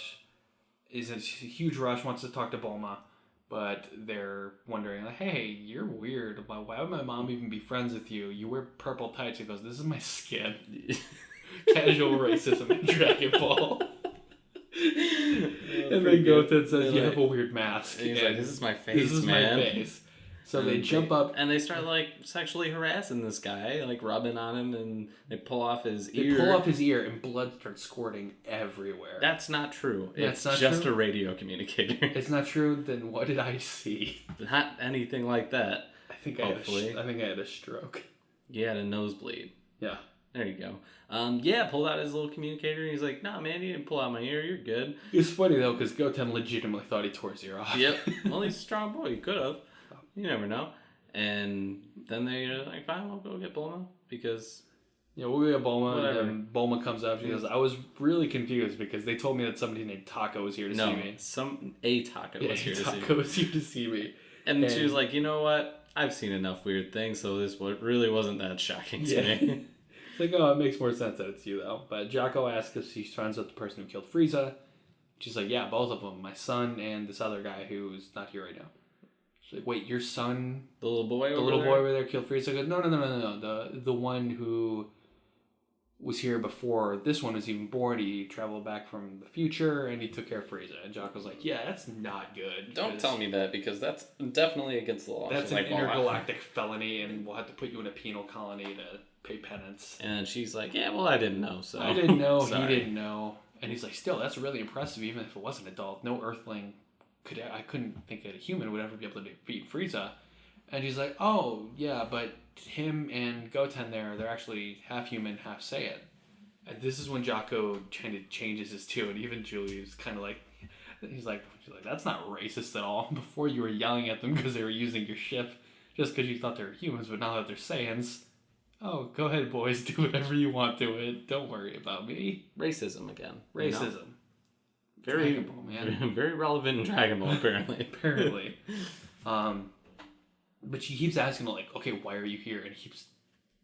Speaker 2: is in a huge rush, wants to talk to Bulma, but they're wondering, like, hey, you're weird. Why would my mom even be friends with you? You wear purple tights. He goes, this is my skin. Casual racism in Dragon Ball. And then Goten says, you have a weird mask.
Speaker 1: And he's like, this is my face,
Speaker 2: This is
Speaker 1: man.
Speaker 2: my face. So they jump up.
Speaker 1: And they start, like, sexually harassing this guy, like, rubbing on him, and they pull off his ear.
Speaker 2: They pull off his ear, and blood starts squirting everywhere.
Speaker 1: That's not true.
Speaker 2: That's
Speaker 1: it's
Speaker 2: not
Speaker 1: just
Speaker 2: true?
Speaker 1: a radio communicator.
Speaker 2: It's not true? Then what did I see?
Speaker 1: Not anything like that.
Speaker 2: I think I had a stroke.
Speaker 1: You had a nosebleed.
Speaker 2: Yeah.
Speaker 1: There you go. Pulled out his little communicator, and he's like, nah, man, you didn't pull out my ear. You're good.
Speaker 2: It's funny, though, because Goten legitimately thought he tore his ear off.
Speaker 1: Yep. Well, he's a strong boy. He could have. You never know. And then they're like, fine, we'll go get Bulma, because...
Speaker 2: Yeah, we'll go get Bulma,
Speaker 1: Whatever.
Speaker 2: and then Bulma comes up. She goes, I was really confused, because they told me that somebody named Taco was here to see me.
Speaker 1: A Taco was here to see me.
Speaker 2: Taco was here to see me.
Speaker 1: And she was like, you know what? I've seen enough weird things, so this really wasn't that shocking to me.
Speaker 2: It's like, oh, it makes more sense that it's you, though. But Jaco asks if she's friends with the person who killed Frieza. She's like, yeah, both of them. My son and this other guy who's not here right now. She's like, wait, your son?
Speaker 1: The little boy
Speaker 2: over there killed Frieza? I go, no. The one who was here before this one was even born. He traveled back from the future, and he took care of Frieza. And Jaco's like, yeah, that's not good.
Speaker 1: Don't tell me that, because that's definitely against the law.
Speaker 2: That's an intergalactic felony, and we'll have to put you in a penal colony to pay penance.
Speaker 1: And she's like, yeah, well, I didn't know, so...
Speaker 2: I didn't know, he didn't know. And he's like, still, that's really impressive, even if it was an adult. No Earthling I couldn't think that a human would ever be able to defeat Frieza. And he's like, oh, yeah, but him and Goten they're actually half human, half Saiyan. And this is when Jaco kind of changes his tune. Even Julie's kind of like, She's like, that's not racist at all. Before you were yelling at them because they were using your ship just because you thought they were humans, but now that they're Saiyans, oh, go ahead, boys, do whatever you want to it. Don't worry about me.
Speaker 1: Racism again.
Speaker 2: Racism.
Speaker 1: You know? Very,
Speaker 2: Dragon Ball, man.
Speaker 1: Very relevant in Dragon Ball, apparently.
Speaker 2: Apparently. But she keeps asking, like, okay, why are you here? And he keeps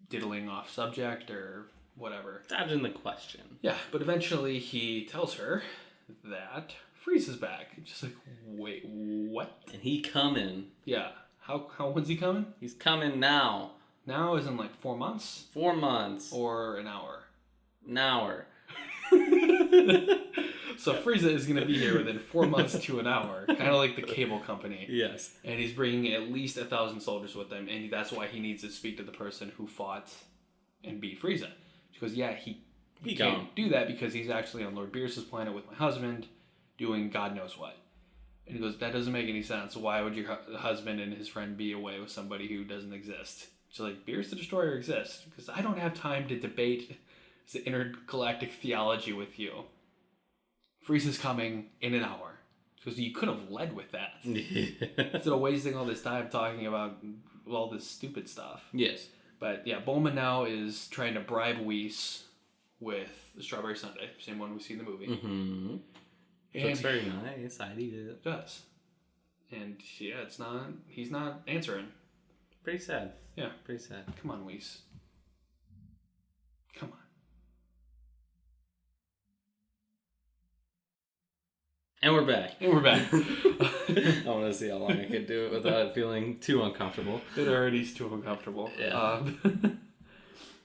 Speaker 2: diddling off subject or whatever.
Speaker 1: Dodging the question.
Speaker 2: Yeah, but eventually he tells her that Frieza's back. And she's like, wait, what?
Speaker 1: And he coming.
Speaker 2: Yeah. How when's he coming?
Speaker 1: He's coming now.
Speaker 2: Now is in like 4 months?
Speaker 1: 4 months.
Speaker 2: Or an hour?
Speaker 1: An hour.
Speaker 2: So Frieza is going to be here within 4 months to an hour. Kind of like the cable company.
Speaker 1: Yes.
Speaker 2: And he's bringing at least 1,000 soldiers with him. And that's why he needs to speak to the person who fought and beat Frieza. She goes, yeah, he can't do that because he's actually on Lord Beerus's planet with my husband doing God knows what. And he goes, that doesn't make any sense. Why would your husband and his friend be away with somebody who doesn't exist? She's like, Beerus the Destroyer exists. Because I don't have time to debate the intergalactic theology with you. Frieza's coming in an hour. Because you could have led with that. Instead of wasting all this time talking about all this stupid stuff.
Speaker 1: Yes.
Speaker 2: But yeah, Bulma now is trying to bribe Whis with the Strawberry Sundae. Same one we see in the movie.
Speaker 1: Mm-hmm.
Speaker 2: And
Speaker 1: Looks very nice. I'd eat it.
Speaker 2: It does. And yeah, he's not answering.
Speaker 1: Pretty sad.
Speaker 2: Yeah.
Speaker 1: Pretty sad.
Speaker 2: Come on, Whis. Come on.
Speaker 1: And we're back.
Speaker 2: And we're back.
Speaker 1: I want to see how long I can do it without it feeling too uncomfortable.
Speaker 2: It already is too uncomfortable.
Speaker 1: Yeah.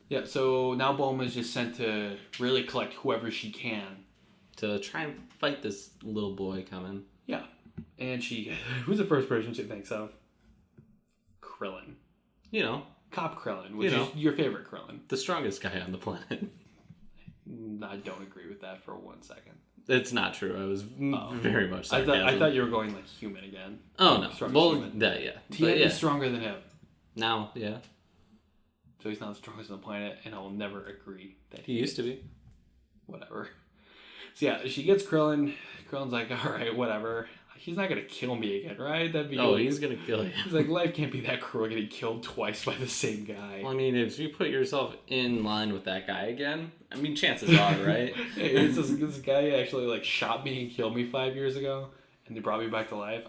Speaker 2: Yeah, so now Bulma's just sent to really collect whoever she can.
Speaker 1: To try and fight this little boy coming.
Speaker 2: Yeah. And who's the first person she thinks of? Krillin.
Speaker 1: You know.
Speaker 2: Cop Krillin, which is your favorite Krillin.
Speaker 1: The strongest guy on the planet.
Speaker 2: I don't agree with that for 1 second.
Speaker 1: It's not true. I was very much sarcasm.
Speaker 2: I thought you were going like human again.
Speaker 1: Oh, no.
Speaker 2: Strongest
Speaker 1: Well,
Speaker 2: human.
Speaker 1: yeah.
Speaker 2: Tien is stronger than him.
Speaker 1: Now, yeah.
Speaker 2: So he's not the strongest on the planet, and I will never agree that
Speaker 1: He used to be.
Speaker 2: Whatever. So yeah, she gets Krillin. Krillin's like, all right, whatever. He's not going to kill me again, right? That'd be
Speaker 1: he's going to kill you.
Speaker 2: He's like, life can't be that cruel getting killed twice by the same guy.
Speaker 1: Well, I mean, if you put yourself in line with that guy again, I mean, chances are, right?
Speaker 2: Hey, it's this guy actually like shot me and killed me 5 years ago, and they brought me back to life.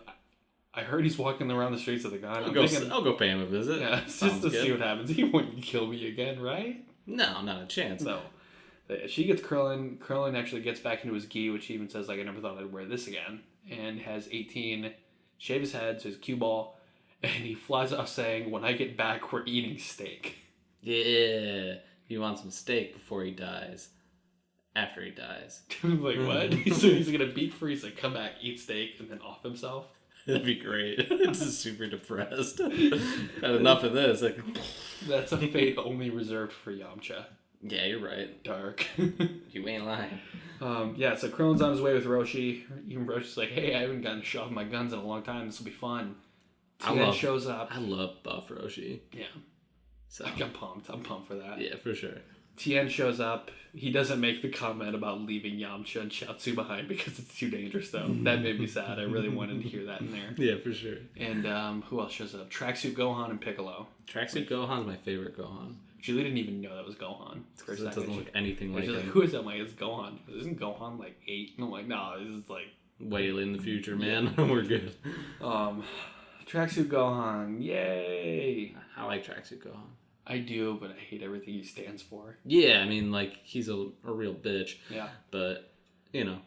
Speaker 2: I heard he's walking around the streets of the gun.
Speaker 1: I'll go pay him a visit.
Speaker 2: Yeah, just to see what happens. He wouldn't kill me again, right?
Speaker 1: No, not a chance.
Speaker 2: No. She gets Krillin. Krillin actually gets back into his gi, which he even says, like, I never thought I'd wear this again. And has 18 shave his head, so his cue ball, and he flies off saying, when I get back, we're eating steak.
Speaker 1: Yeah. He wants some steak before he dies. After he dies.
Speaker 2: Like, what? So he's going to beat Frieza, come back, eat steak, and then off himself?
Speaker 1: That'd be great. Just super depressed. Had enough of this.
Speaker 2: That's a fate only reserved for Yamcha.
Speaker 1: Yeah, you're right.
Speaker 2: Dark.
Speaker 1: You ain't lying.
Speaker 2: Yeah, so Krillin's on his way with Roshi. Even Roshi's like, hey, I haven't gotten to show off my guns in a long time. This will be fun. Tien shows up.
Speaker 1: I love Buff Roshi.
Speaker 2: Yeah.
Speaker 1: So
Speaker 2: I'm pumped. I'm pumped for that.
Speaker 1: Yeah, for sure.
Speaker 2: Tien shows up. He doesn't make the comment about leaving Yamcha and Chiaotzu behind because it's too dangerous, though. That made me sad. I really wanted to hear that in there.
Speaker 1: Yeah, for sure.
Speaker 2: And who else shows up? Tracksuit Gohan and Piccolo.
Speaker 1: Tracksuit Gohan's my favorite Gohan.
Speaker 2: Julie didn't even know that was Gohan.
Speaker 1: It doesn't look anything like
Speaker 2: him.
Speaker 1: him.
Speaker 2: Like, who is that? I'm like, it's Gohan. Isn't Gohan like 8? And I'm like, no, this is like...
Speaker 1: way in the future, man. Yeah. We're good.
Speaker 2: Tracksuit Gohan. Yay!
Speaker 1: I like Tracksuit Gohan.
Speaker 2: I do, but I hate everything he stands for.
Speaker 1: Yeah, I mean, like, he's a real bitch.
Speaker 2: Yeah.
Speaker 1: But, you know,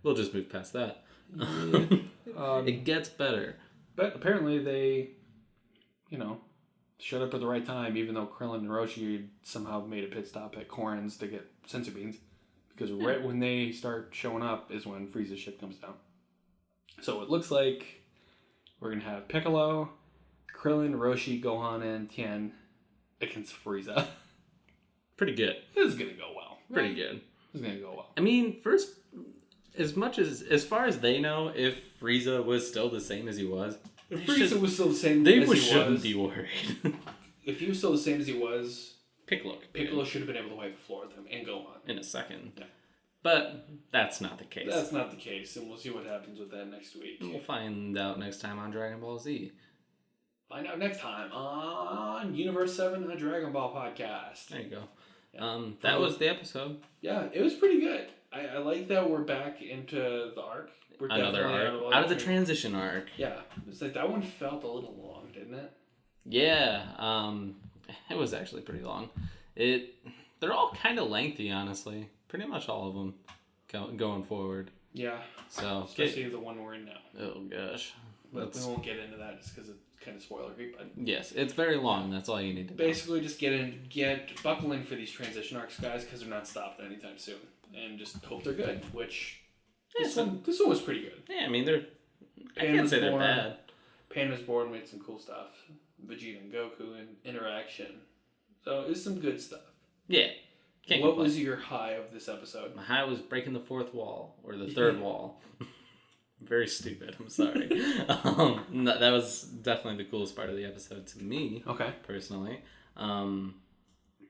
Speaker 1: we'll just move past that.
Speaker 2: Yeah.
Speaker 1: It gets better.
Speaker 2: But apparently they, showed up at the right time, even though Krillin and Roshi somehow made a pit stop at Korin's to get senzu beans. Because right when they start showing up is when Frieza's ship comes down. So it looks like we're going to have Piccolo, Krillin, Roshi, Gohan, and Tien against Frieza.
Speaker 1: Pretty good.
Speaker 2: This is going to go well. Right?
Speaker 1: Pretty good.
Speaker 2: This is going to go well.
Speaker 1: I mean, first, as far as they know, if Frieza was still the same as he was,
Speaker 2: if Frieza was still the same
Speaker 1: as he
Speaker 2: was,
Speaker 1: they shouldn't be worried.
Speaker 2: If he was still the same as he was,
Speaker 1: Piccolo
Speaker 2: should have been able to wipe the floor with him and Gohan
Speaker 1: in a second.
Speaker 2: Yeah.
Speaker 1: But that's not the case.
Speaker 2: That's not the case, and we'll see what happens with that next week.
Speaker 1: We'll find out next time on Dragon Ball Z.
Speaker 2: Find out next time on Universe 7, a Dragon Ball podcast.
Speaker 1: There you go.
Speaker 2: Yeah.
Speaker 1: That was the episode.
Speaker 2: Yeah, it was pretty good. I like that we're back into the arc. We're
Speaker 1: Another arc. Out of the transition arc.
Speaker 2: Yeah. It's like that one felt a little long, didn't it?
Speaker 1: Yeah. It was actually pretty long. They're all kind of lengthy, honestly. Pretty much all of them going forward.
Speaker 2: Yeah.
Speaker 1: So
Speaker 2: especially the one we're in now.
Speaker 1: Oh gosh.
Speaker 2: But we won't get into that just because it's kind of spoilery. But
Speaker 1: yes, it's very long. That's all you need to know.
Speaker 2: Basically, just buckle in for these transition arcs, guys, because they're not stopping anytime soon, and just hope they're good. Which this one was pretty good.
Speaker 1: Yeah, I mean I can't say they're bad.
Speaker 2: Pan was born, made some cool stuff. Vegeta and Goku and interaction. So it's some good stuff.
Speaker 1: Yeah.
Speaker 2: What was your high of this episode?
Speaker 1: My high was breaking the fourth wall, or the third wall. Very stupid, I'm sorry. That was definitely the coolest part of the episode to me.
Speaker 2: Okay.
Speaker 1: Personally.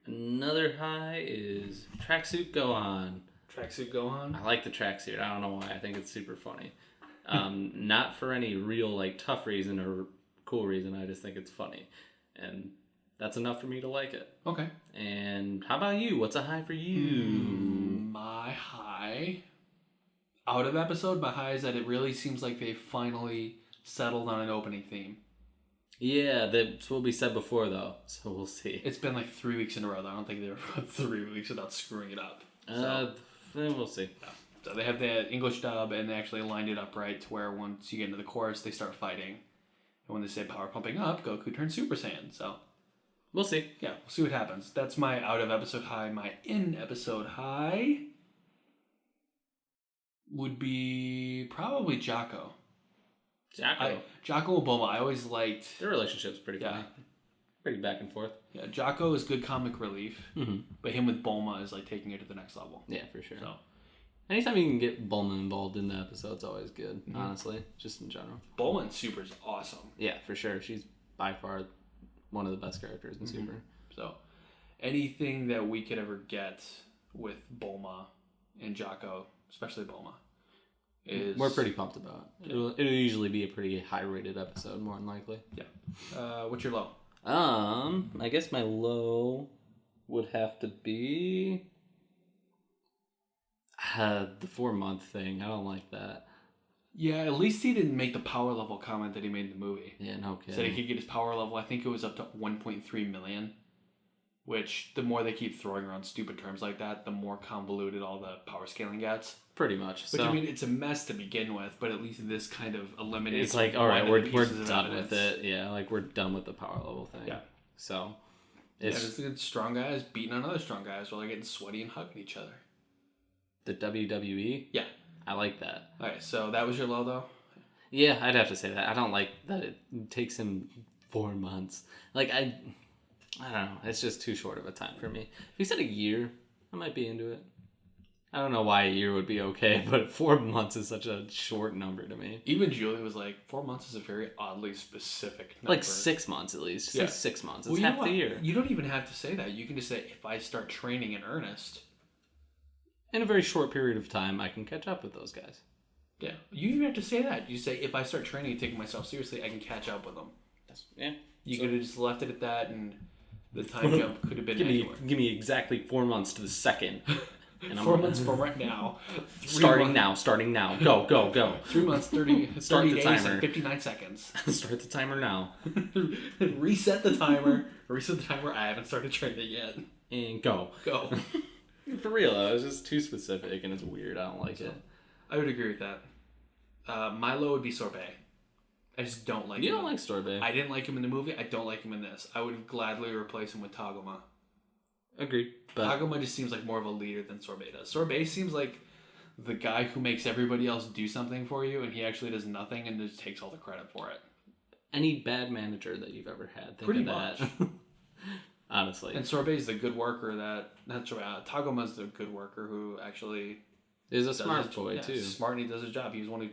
Speaker 1: Another high is Tracksuit Gohan.
Speaker 2: Tracksuit Gohan?
Speaker 1: I like the tracksuit. I don't know why. I think it's super funny. Not for any real, tough reason or cool reason. I just think it's funny. And that's enough for me to like it.
Speaker 2: Okay.
Speaker 1: And how about you? What's a high for you?
Speaker 2: My high... Out of episode, my high is that it really seems like they finally settled on an opening theme.
Speaker 1: Yeah, that's what we said before, though. So we'll see.
Speaker 2: It's been 3 weeks in a row, though. I don't think they've ever gone 3 weeks without screwing it up.
Speaker 1: Then we'll see.
Speaker 2: Yeah. So they have the English dub, and they actually lined it up right to where once you get into the chorus, they start fighting. And when they say power pumping up, Goku turns Super Saiyan. So
Speaker 1: we'll see.
Speaker 2: Yeah, we'll see what happens. That's my out of episode high. My in episode high would be probably Jaco. Jaco and Bulma. I always liked
Speaker 1: their relationship's pretty funny. Pretty back and forth.
Speaker 2: Yeah, Jaco is good comic relief, but him with Bulma is taking it to the next level.
Speaker 1: Yeah, for sure.
Speaker 2: So,
Speaker 1: anytime you can get Bulma involved in the episode's always good. Honestly, just in general.
Speaker 2: Bulma in Super is awesome.
Speaker 1: Yeah, for sure. She's by far one of the best characters in Super.
Speaker 2: So, anything that we could ever get with Bulma and Jaco, especially Bulma,
Speaker 1: we're pretty pumped about. It'll usually be a pretty high-rated episode, more than likely.
Speaker 2: Yeah. What's your low?
Speaker 1: I guess my low would have to be the 4-month thing. I don't like that.
Speaker 2: Yeah, at least he didn't make the power level comment that he made in the movie.
Speaker 1: Yeah, no kidding.
Speaker 2: Said he could get his power level. I think it was up to 1.3 million. Which, the more they keep throwing around stupid terms like that, the more convoluted all the power scaling gets.
Speaker 1: Pretty much.
Speaker 2: Which, I mean, it's a mess to begin with, but at least this kind of eliminates...
Speaker 1: It's all right, we're done with it. Yeah, we're done with the power level thing.
Speaker 2: Yeah.
Speaker 1: So,
Speaker 2: it's strong guys beating on other strong guys while they're getting sweaty and hugging each other.
Speaker 1: The WWE?
Speaker 2: Yeah.
Speaker 1: I like that.
Speaker 2: Okay, so that was your low, though?
Speaker 1: Yeah, I'd have to say that. I don't like that it takes him 4 months. I don't know. It's just too short of a time for me. If you said a year, I might be into it. I don't know why a year would be okay, but 4 months is such a short number to me.
Speaker 2: Even Julie was like, 4 months is a very oddly specific number.
Speaker 1: 6 months at least.
Speaker 2: Yeah.
Speaker 1: 6 months. It's half the year.
Speaker 2: You don't even have to say that. You can just say, if I start training in earnest.
Speaker 1: In a very short period of time, I can catch up with those guys.
Speaker 2: Yeah. You even have to say that. You say, if I start training and taking myself seriously, I can catch up with them.
Speaker 1: Yeah.
Speaker 2: You could have just left it at that, and the time jump could have been anywhere.
Speaker 1: Give me exactly 4 months to the second.
Speaker 2: And 4 months from right now.
Speaker 1: Starting now. Go.
Speaker 2: 3 months, 30 days,
Speaker 1: timer.
Speaker 2: and 59 seconds.
Speaker 1: Start the timer now.
Speaker 2: Reset the timer. I haven't started training yet.
Speaker 1: And go. For real, though. It's just too specific, and it's weird. I don't like it.
Speaker 2: I would agree with that. Milo would be sorbet. I just don't like him.
Speaker 1: You don't like sorbet.
Speaker 2: I didn't like him in the movie. I don't like him in this. I would gladly replace him with Tagoma.
Speaker 1: Agreed. But
Speaker 2: Tagoma just seems like more of a leader than Sorbet does. Sorbet seems like the guy who makes everybody else do something for you, and he actually does nothing and just takes all the credit for it.
Speaker 1: Any bad manager that you've ever had, think
Speaker 2: Pretty
Speaker 1: of that.
Speaker 2: much.
Speaker 1: Honestly.
Speaker 2: And Sorbet's the good worker Tagoma's the good worker who actually
Speaker 1: is a smart boy, too.
Speaker 2: Smart, and he does his job. He was one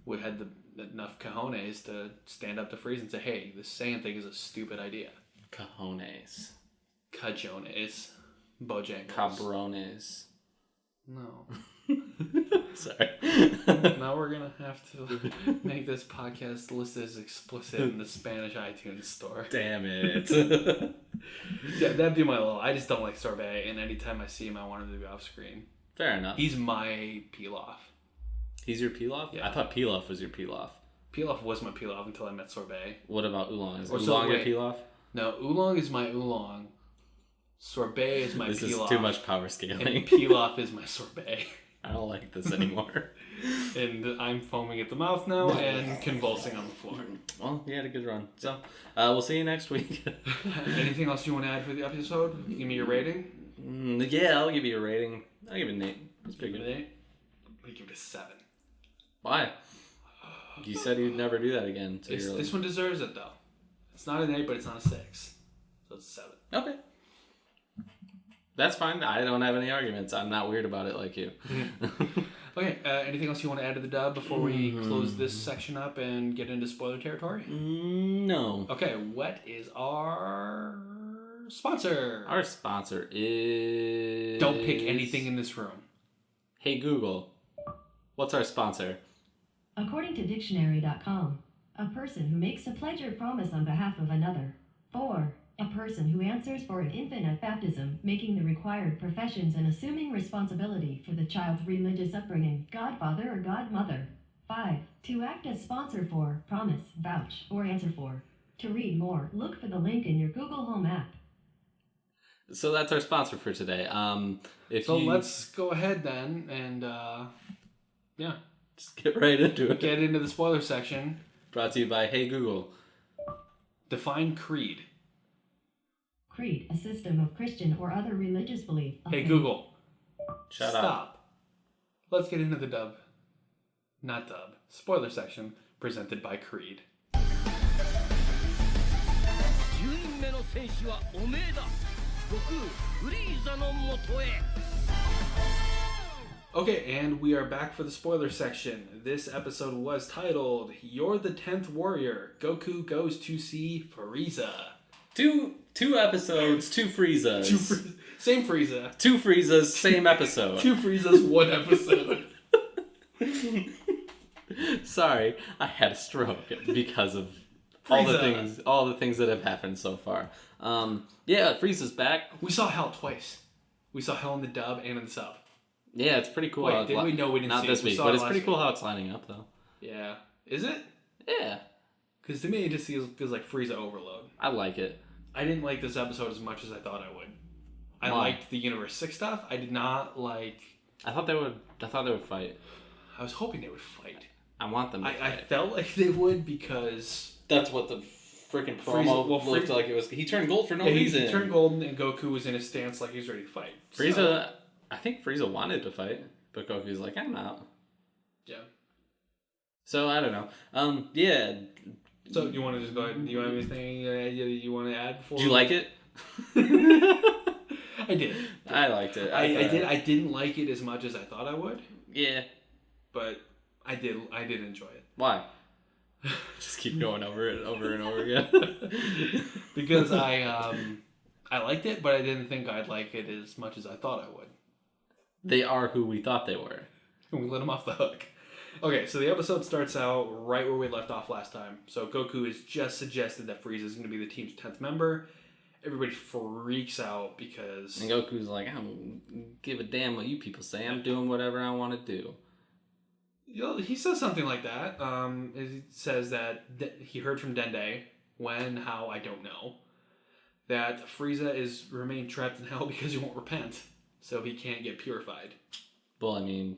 Speaker 2: who had enough cojones to stand up to Frieza and say, hey, this Saiyan thing is a stupid idea.
Speaker 1: Cajones.
Speaker 2: Bojangles.
Speaker 1: Cabrones.
Speaker 2: No.
Speaker 1: Sorry.
Speaker 2: Now we're gonna have to make this podcast listed as explicit in the Spanish iTunes store.
Speaker 1: Damn it.
Speaker 2: Yeah, that'd be my little. I just don't like sorbet, and anytime I see him, I want him to be off screen.
Speaker 1: Fair enough.
Speaker 2: He's my pilaf.
Speaker 1: He's your pilaf?
Speaker 2: Yeah.
Speaker 1: I thought pilaf was your pilaf.
Speaker 2: Pilaf was my pilaf until I met sorbet.
Speaker 1: What about oolong? Is
Speaker 2: Or
Speaker 1: oolong your
Speaker 2: wait.
Speaker 1: pilaf?
Speaker 2: No, oolong is my oolong. Sorbet is my
Speaker 1: This
Speaker 2: pilaf.
Speaker 1: is too much power scaling.
Speaker 2: And pilaf is my sorbet.
Speaker 1: I don't like this anymore.
Speaker 2: And I'm foaming at the mouth now and convulsing on the floor.
Speaker 1: Well, you had a good run. So, we'll see you next week.
Speaker 2: Anything else you want to add for the episode? Give me your rating.
Speaker 1: Yeah, I'll give you a rating. I'll give it an 8. It's pretty
Speaker 2: Give
Speaker 1: good.
Speaker 2: it an 8. I'm going to give it a 7.
Speaker 1: Why? You said you'd never do that again. So
Speaker 2: This one deserves it, though. It's not an 8, but it's not a 6. So it's a 7.
Speaker 1: Okay. That's fine. I don't have any arguments. I'm not weird about it like you.
Speaker 2: Okay, anything else you want to add to the dub before we close this section up and get into spoiler territory?
Speaker 1: No.
Speaker 2: Okay, what is our sponsor?
Speaker 1: Our sponsor is...
Speaker 2: Don't pick anything in this room.
Speaker 1: Hey Google, what's our sponsor?
Speaker 4: According to dictionary.com, a person who makes a pledge or promise on behalf of another. 4. A person who answers for an infant at baptism, making the required professions and assuming responsibility for the child's religious upbringing, godfather or godmother. 5. To act as sponsor for, promise, vouch, or answer for. To read more, look for the link in your Google Home app.
Speaker 1: So that's our sponsor for today.
Speaker 2: Let's go ahead then and,
Speaker 1: just get right into it.
Speaker 2: get into the spoiler section.
Speaker 1: Brought to you by Hey Google.
Speaker 2: Define creed.
Speaker 4: Creed, a system of Christian or other religious belief.
Speaker 2: Hey Google.
Speaker 1: Shut
Speaker 2: Stop.
Speaker 1: up.
Speaker 2: Let's get into the dub. Not dub. Spoiler section presented by Creed.
Speaker 5: 10人目の戦士はおめえだ悟空フリーザのもとへ
Speaker 2: Okay, and we are back for the spoiler section. This episode was titled, You're the 10th Warrior. Goku goes to see Frieza.
Speaker 1: Two episodes, two Friezas.
Speaker 2: Same Frieza.
Speaker 1: Two Friezas, same episode.
Speaker 2: Two Friezas, one episode.
Speaker 1: Sorry, I had a stroke because of
Speaker 2: Frieza.
Speaker 1: all the things that have happened so far. Yeah, Frieza's back.
Speaker 2: We saw Hell twice. We saw Hell in the dub and in the sub.
Speaker 1: Yeah, it's pretty cool.
Speaker 2: Wait, did we? No, we didn't
Speaker 1: Not
Speaker 2: see
Speaker 1: this
Speaker 2: it. We
Speaker 1: week,
Speaker 2: saw
Speaker 1: but
Speaker 2: it
Speaker 1: it's
Speaker 2: last
Speaker 1: pretty cool
Speaker 2: week.
Speaker 1: how it's lining up, though.
Speaker 2: Yeah. Is it?
Speaker 1: Yeah,
Speaker 2: Because to me, it just feels like Frieza overload.
Speaker 1: I like it.
Speaker 2: I didn't like this episode as much as I thought I would. I
Speaker 1: Why?
Speaker 2: liked the Universe 6 stuff. I did not like...
Speaker 1: I thought they would fight.
Speaker 2: I was hoping they would fight.
Speaker 1: I want them to
Speaker 2: I
Speaker 1: fight.
Speaker 2: felt like they would because...
Speaker 1: That's what the freaking promo
Speaker 2: Frieza- well,
Speaker 1: looked like. It was. He turned gold for no
Speaker 2: Yeah,
Speaker 1: reason.
Speaker 2: he turned golden and Goku was in a stance like he was ready to fight.
Speaker 1: Frieza,
Speaker 2: So,
Speaker 1: I think Frieza wanted to fight, but Goku's like, I'm out.
Speaker 2: yeah.
Speaker 1: So I don't know. Yeah.
Speaker 2: So do you want to just go ahead? Do you have anything you want to add before?
Speaker 1: Do you like it?
Speaker 2: I did.
Speaker 1: I liked it.
Speaker 2: I did. I didn't like it as much as I thought I would,
Speaker 1: Yeah.
Speaker 2: but I did enjoy it.
Speaker 1: Why? Just keep going over it over and over again.
Speaker 2: Because I liked it, but I didn't think I'd like it as much as I thought I would.
Speaker 1: They are who we thought they were.
Speaker 2: And we let him off the hook. Okay, so the episode starts out right where we left off last time. So Goku has just suggested that Frieza is going to be the team's 10th member. Everybody freaks out because...
Speaker 1: And Goku's like, I don't give a damn what you people say. I'm doing whatever I want to do.
Speaker 2: You know, he says something like that. He says that he heard from Dende, when, how, I don't know, that Frieza is remained trapped in hell because he won't repent, so he can't get purified.
Speaker 1: Well, I mean,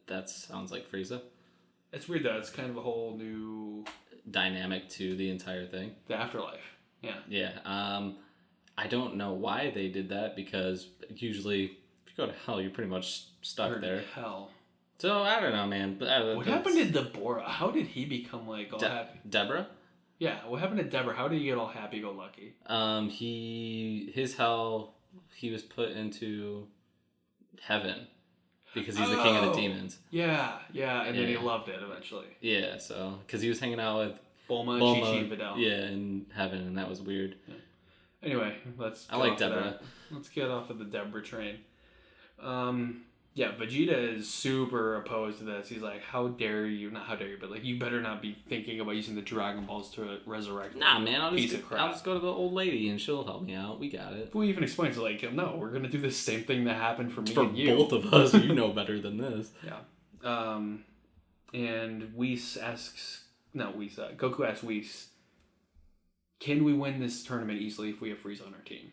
Speaker 1: that sounds like Frieza.
Speaker 2: It's weird though. It's kind of a whole new
Speaker 1: Dynamic to the entire thing.
Speaker 2: the afterlife. Yeah.
Speaker 1: Yeah. I don't know why they did that because usually if you go to hell, you're pretty much stuck there.
Speaker 2: Hell.
Speaker 1: So I don't know, man. But
Speaker 2: What happened to Deborah? How did he become like all happy?
Speaker 1: Deborah?
Speaker 2: Yeah. What happened to Deborah? How did he get all happy-go-lucky?
Speaker 1: His hell, he was put into heaven because he's the king of the demons.
Speaker 2: Yeah. And then he
Speaker 1: Yeah.
Speaker 2: loved it eventually.
Speaker 1: Yeah, so because he was hanging out with
Speaker 2: Bulma,
Speaker 1: Bulma,
Speaker 2: Chi-Chi, and Videl.
Speaker 1: yeah, in heaven, and that was weird.
Speaker 2: Anyway, let's.
Speaker 1: I like
Speaker 2: get off of
Speaker 1: Deborah.
Speaker 2: that. Let's get off of the Deborah train. Yeah, Vegeta is super opposed to this. He's like, how dare you, not how dare you, but like, you better not be thinking about using the Dragon Balls to resurrect
Speaker 1: Nah, man, I'll
Speaker 2: piece of crap.
Speaker 1: I'll just go to the old lady and she'll help me out. We got it.
Speaker 2: Who even explains, like, no, we're going to do the same thing that happened for me
Speaker 1: For
Speaker 2: and you.
Speaker 1: both of us, you know better than this.
Speaker 2: Yeah. And Whis asks, Goku asks Whis, can we win this tournament easily if we have Frieza on our team?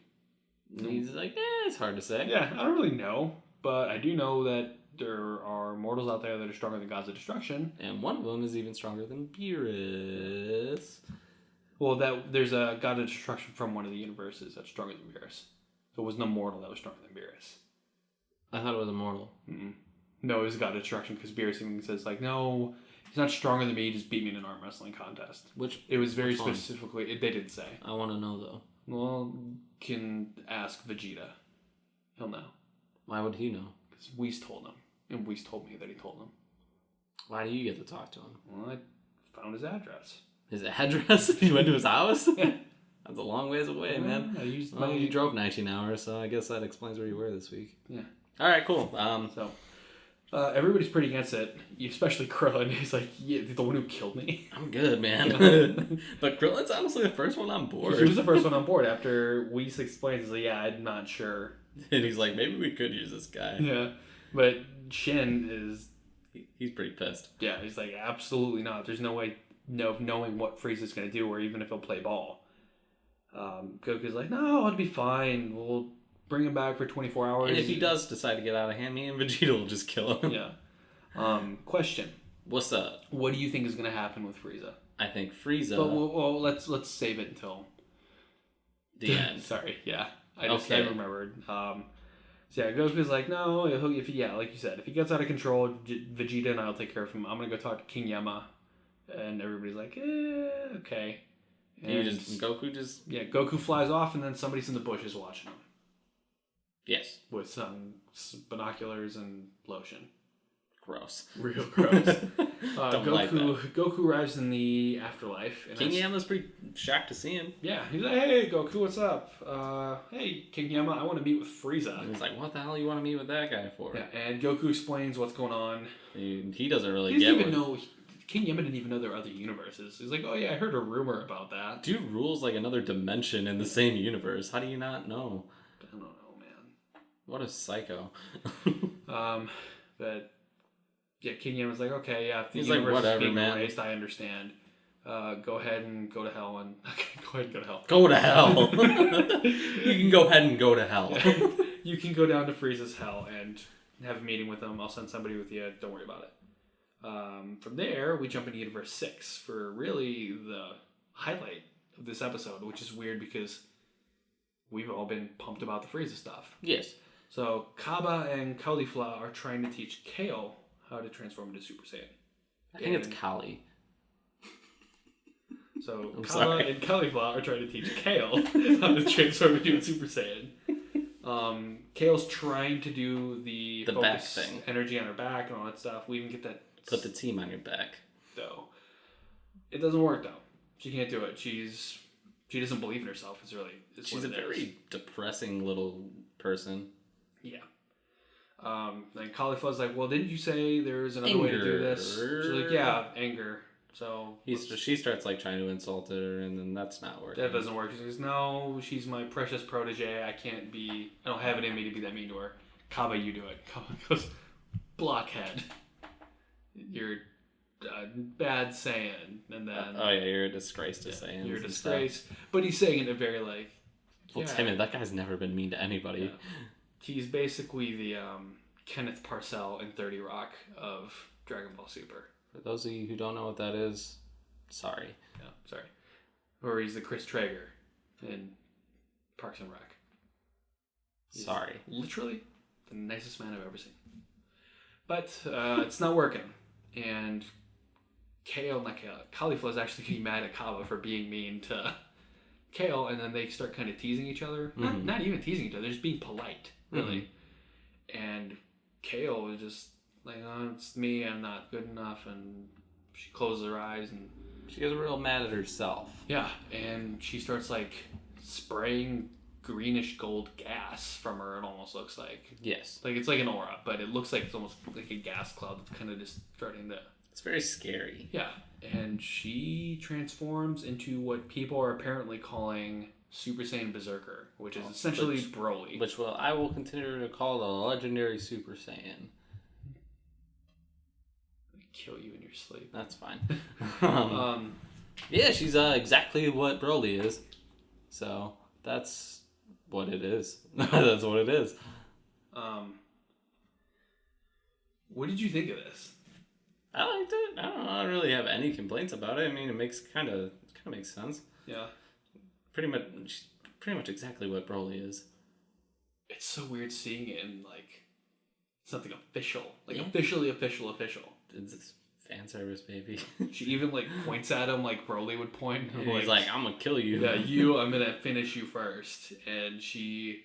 Speaker 1: And he's like, it's hard to say.
Speaker 2: Yeah, I don't really know, but I do know that there are mortals out there that are stronger than gods of destruction.
Speaker 1: And one of them is even stronger than Beerus.
Speaker 2: Well, there's a god of destruction from one of the universes that's stronger than Beerus. So it was no mortal that was stronger than Beerus.
Speaker 1: I thought it was immortal.
Speaker 2: Mm-mm. No, it was a god of destruction because Beerus even says, like, no, he's not stronger than me, he just beat me in an arm wrestling contest. It was very specifically, they didn't say.
Speaker 1: I want to know, though.
Speaker 2: Well, can ask Vegeta. He'll know.
Speaker 1: Why would he know?
Speaker 2: Because Whis told him. And Whis told me that he told him.
Speaker 1: Why do you get to talk to him?
Speaker 2: Well, I found his address.
Speaker 1: His address? You went to his house?
Speaker 2: Yeah.
Speaker 1: That's a long ways away, man.
Speaker 2: I used
Speaker 1: You drove 19 hours, so I guess that explains where you were this week.
Speaker 2: Yeah.
Speaker 1: All right, cool.
Speaker 2: Everybody's pretty against it, especially Krillin. He's like, yeah, the one who killed me.
Speaker 1: I'm good, man. But Krillin's honestly the first one on board.
Speaker 2: He was the first one on board after Whis explains. He's like, yeah, I'm not sure.
Speaker 1: And he's like, maybe we could use this guy.
Speaker 2: Yeah. But Shin is...
Speaker 1: He's pretty pissed.
Speaker 2: Yeah, he's like, absolutely not. There's no way of knowing what Frieza's going to do or even if he'll play ball. Goku's like, no, I'll be fine. We'll bring him back for 24 hours.
Speaker 1: And if he does decide to get out of hand, me and Vegeta will just kill him.
Speaker 2: Yeah. Question.
Speaker 1: What's up?
Speaker 2: What do you think is going to happen with Frieza?
Speaker 1: I think Frieza...
Speaker 2: But, well, let's save it until...
Speaker 1: the end.
Speaker 2: Sorry, yeah. I remembered. So yeah, Goku's like, no, like you said, if he gets out of control, Vegeta and I'll take care of him. I'm going to go talk to King Yama. And everybody's like, okay. And Goku flies off and then somebody's in the bushes watching him.
Speaker 1: Yes.
Speaker 2: With some binoculars and lotion.
Speaker 1: Gross.
Speaker 2: Real gross.
Speaker 1: Goku
Speaker 2: arrives in the afterlife. And
Speaker 1: King Yama's pretty shocked to see him.
Speaker 2: Yeah, he's like, hey, Goku, what's up? Hey, King Yama, I want to meet with Frieza.
Speaker 1: And he's like, what the hell you want to meet with that guy for?
Speaker 2: Yeah, and Goku explains what's going on.
Speaker 1: He doesn't really
Speaker 2: get
Speaker 1: it.
Speaker 2: King Yama didn't even know there were other universes. He's like, oh yeah, I heard a rumor about that.
Speaker 1: Dude rules like another dimension in the same universe. How do you not know?
Speaker 2: I don't know, man.
Speaker 1: What a psycho.
Speaker 2: But yeah, King Yama's like, okay, yeah, if the
Speaker 1: He's
Speaker 2: universe
Speaker 1: like, whatever,
Speaker 2: is being
Speaker 1: man.
Speaker 2: erased, I understand. Go ahead and go to hell. And okay, go ahead and go to hell.
Speaker 1: Go to hell. You can go ahead and go to hell.
Speaker 2: You can go down to Frieza's hell and have a meeting with him. I'll send somebody with you. Don't worry about it. From there, we jump into Universe 6 for really the highlight of this episode, which is weird because we've all been pumped about the Frieza stuff.
Speaker 1: Yes.
Speaker 2: So, Kaba and Caulifla are trying to teach Kale how to transform into Super Saiyan.
Speaker 1: I think it's Kali.
Speaker 2: So, Kaba and Caulifla are trying to teach Kale how to transform into a Super Saiyan. Kale's trying to do the focus
Speaker 1: back thing.
Speaker 2: Energy on her back and all that stuff. We even get that.
Speaker 1: Put the team on your back.
Speaker 2: Though. It doesn't work, though. She can't do it. She doesn't believe in herself. She's
Speaker 1: a very depressing little person.
Speaker 2: Yeah. Then Caulifla's like, well, didn't you say there's another way to do this? She's like, yeah, anger. So
Speaker 1: she starts like trying to insult her, and then that's not working.
Speaker 2: That doesn't work. She says, no, she's my precious protege. I don't have it in me to be that mean to her. Kaba, you do it. Kaba goes, blockhead. You're a bad Saiyan. And then...
Speaker 1: oh yeah, you're a disgrace to Saiyans.
Speaker 2: You're a disgrace. But he's saying it in a very like...
Speaker 1: Well, timid. That guy's never been mean to anybody.
Speaker 2: Yeah. He's basically the Kenneth Parcell in 30 Rock of Dragon Ball Super.
Speaker 1: For those of you who don't know what that is, sorry.
Speaker 2: Yeah, sorry. Or he's the Chris Traeger in Parks and Rec.
Speaker 1: Sorry.
Speaker 2: Literally the nicest man I've ever seen. But it's not working. And Caulifla is actually getting mad at Kaba for being mean to Kale, and then they start kind of teasing each other. Mm-hmm. Not even teasing each other, they're just being polite, really. Mm-hmm. And Kale is just like, oh, it's me, I'm not good enough, and she closes her eyes and
Speaker 1: she gets real mad at herself.
Speaker 2: Yeah, and she starts like spraying greenish gold gas from her, it almost looks like.
Speaker 1: Yes.
Speaker 2: Like, it's like an aura, but it looks like it's almost like a gas cloud that's kind of just starting to...
Speaker 1: It's very scary.
Speaker 2: Yeah. And she transforms into what people are apparently calling Super Saiyan Berserker, which is essentially Broly.
Speaker 1: Which I will continue to call the legendary Super Saiyan.
Speaker 2: Kill you in your sleep.
Speaker 1: That's fine. Yeah, she's exactly what Broly is. So that's what it is. That's what it is.
Speaker 2: What did you think of this?
Speaker 1: I liked it. I don't really have any complaints about it. I mean, it kind of makes sense.
Speaker 2: Yeah.
Speaker 1: Pretty much exactly what Broly is.
Speaker 2: It's so weird seeing it in like something official, like officially official.
Speaker 1: It's fan service, baby.
Speaker 2: She even like points at him like Broly would point.
Speaker 1: He's like, I'm gonna kill you.
Speaker 2: Yeah, I'm gonna finish you first. And she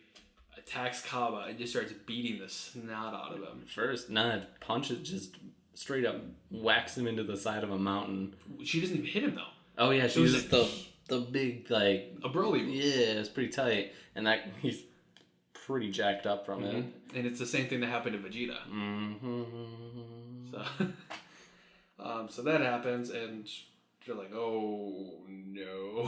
Speaker 2: attacks Kaba and just starts beating the snot out of him.
Speaker 1: First, punches just straight up whacks him into the side of a mountain.
Speaker 2: She doesn't even hit him though.
Speaker 1: Oh yeah, she uses the big like
Speaker 2: a Broly move.
Speaker 1: Yeah, it's pretty tight, and that he's pretty jacked up from it.
Speaker 2: And it's the same thing that happened to Vegeta. So that happens, and you're like, oh no.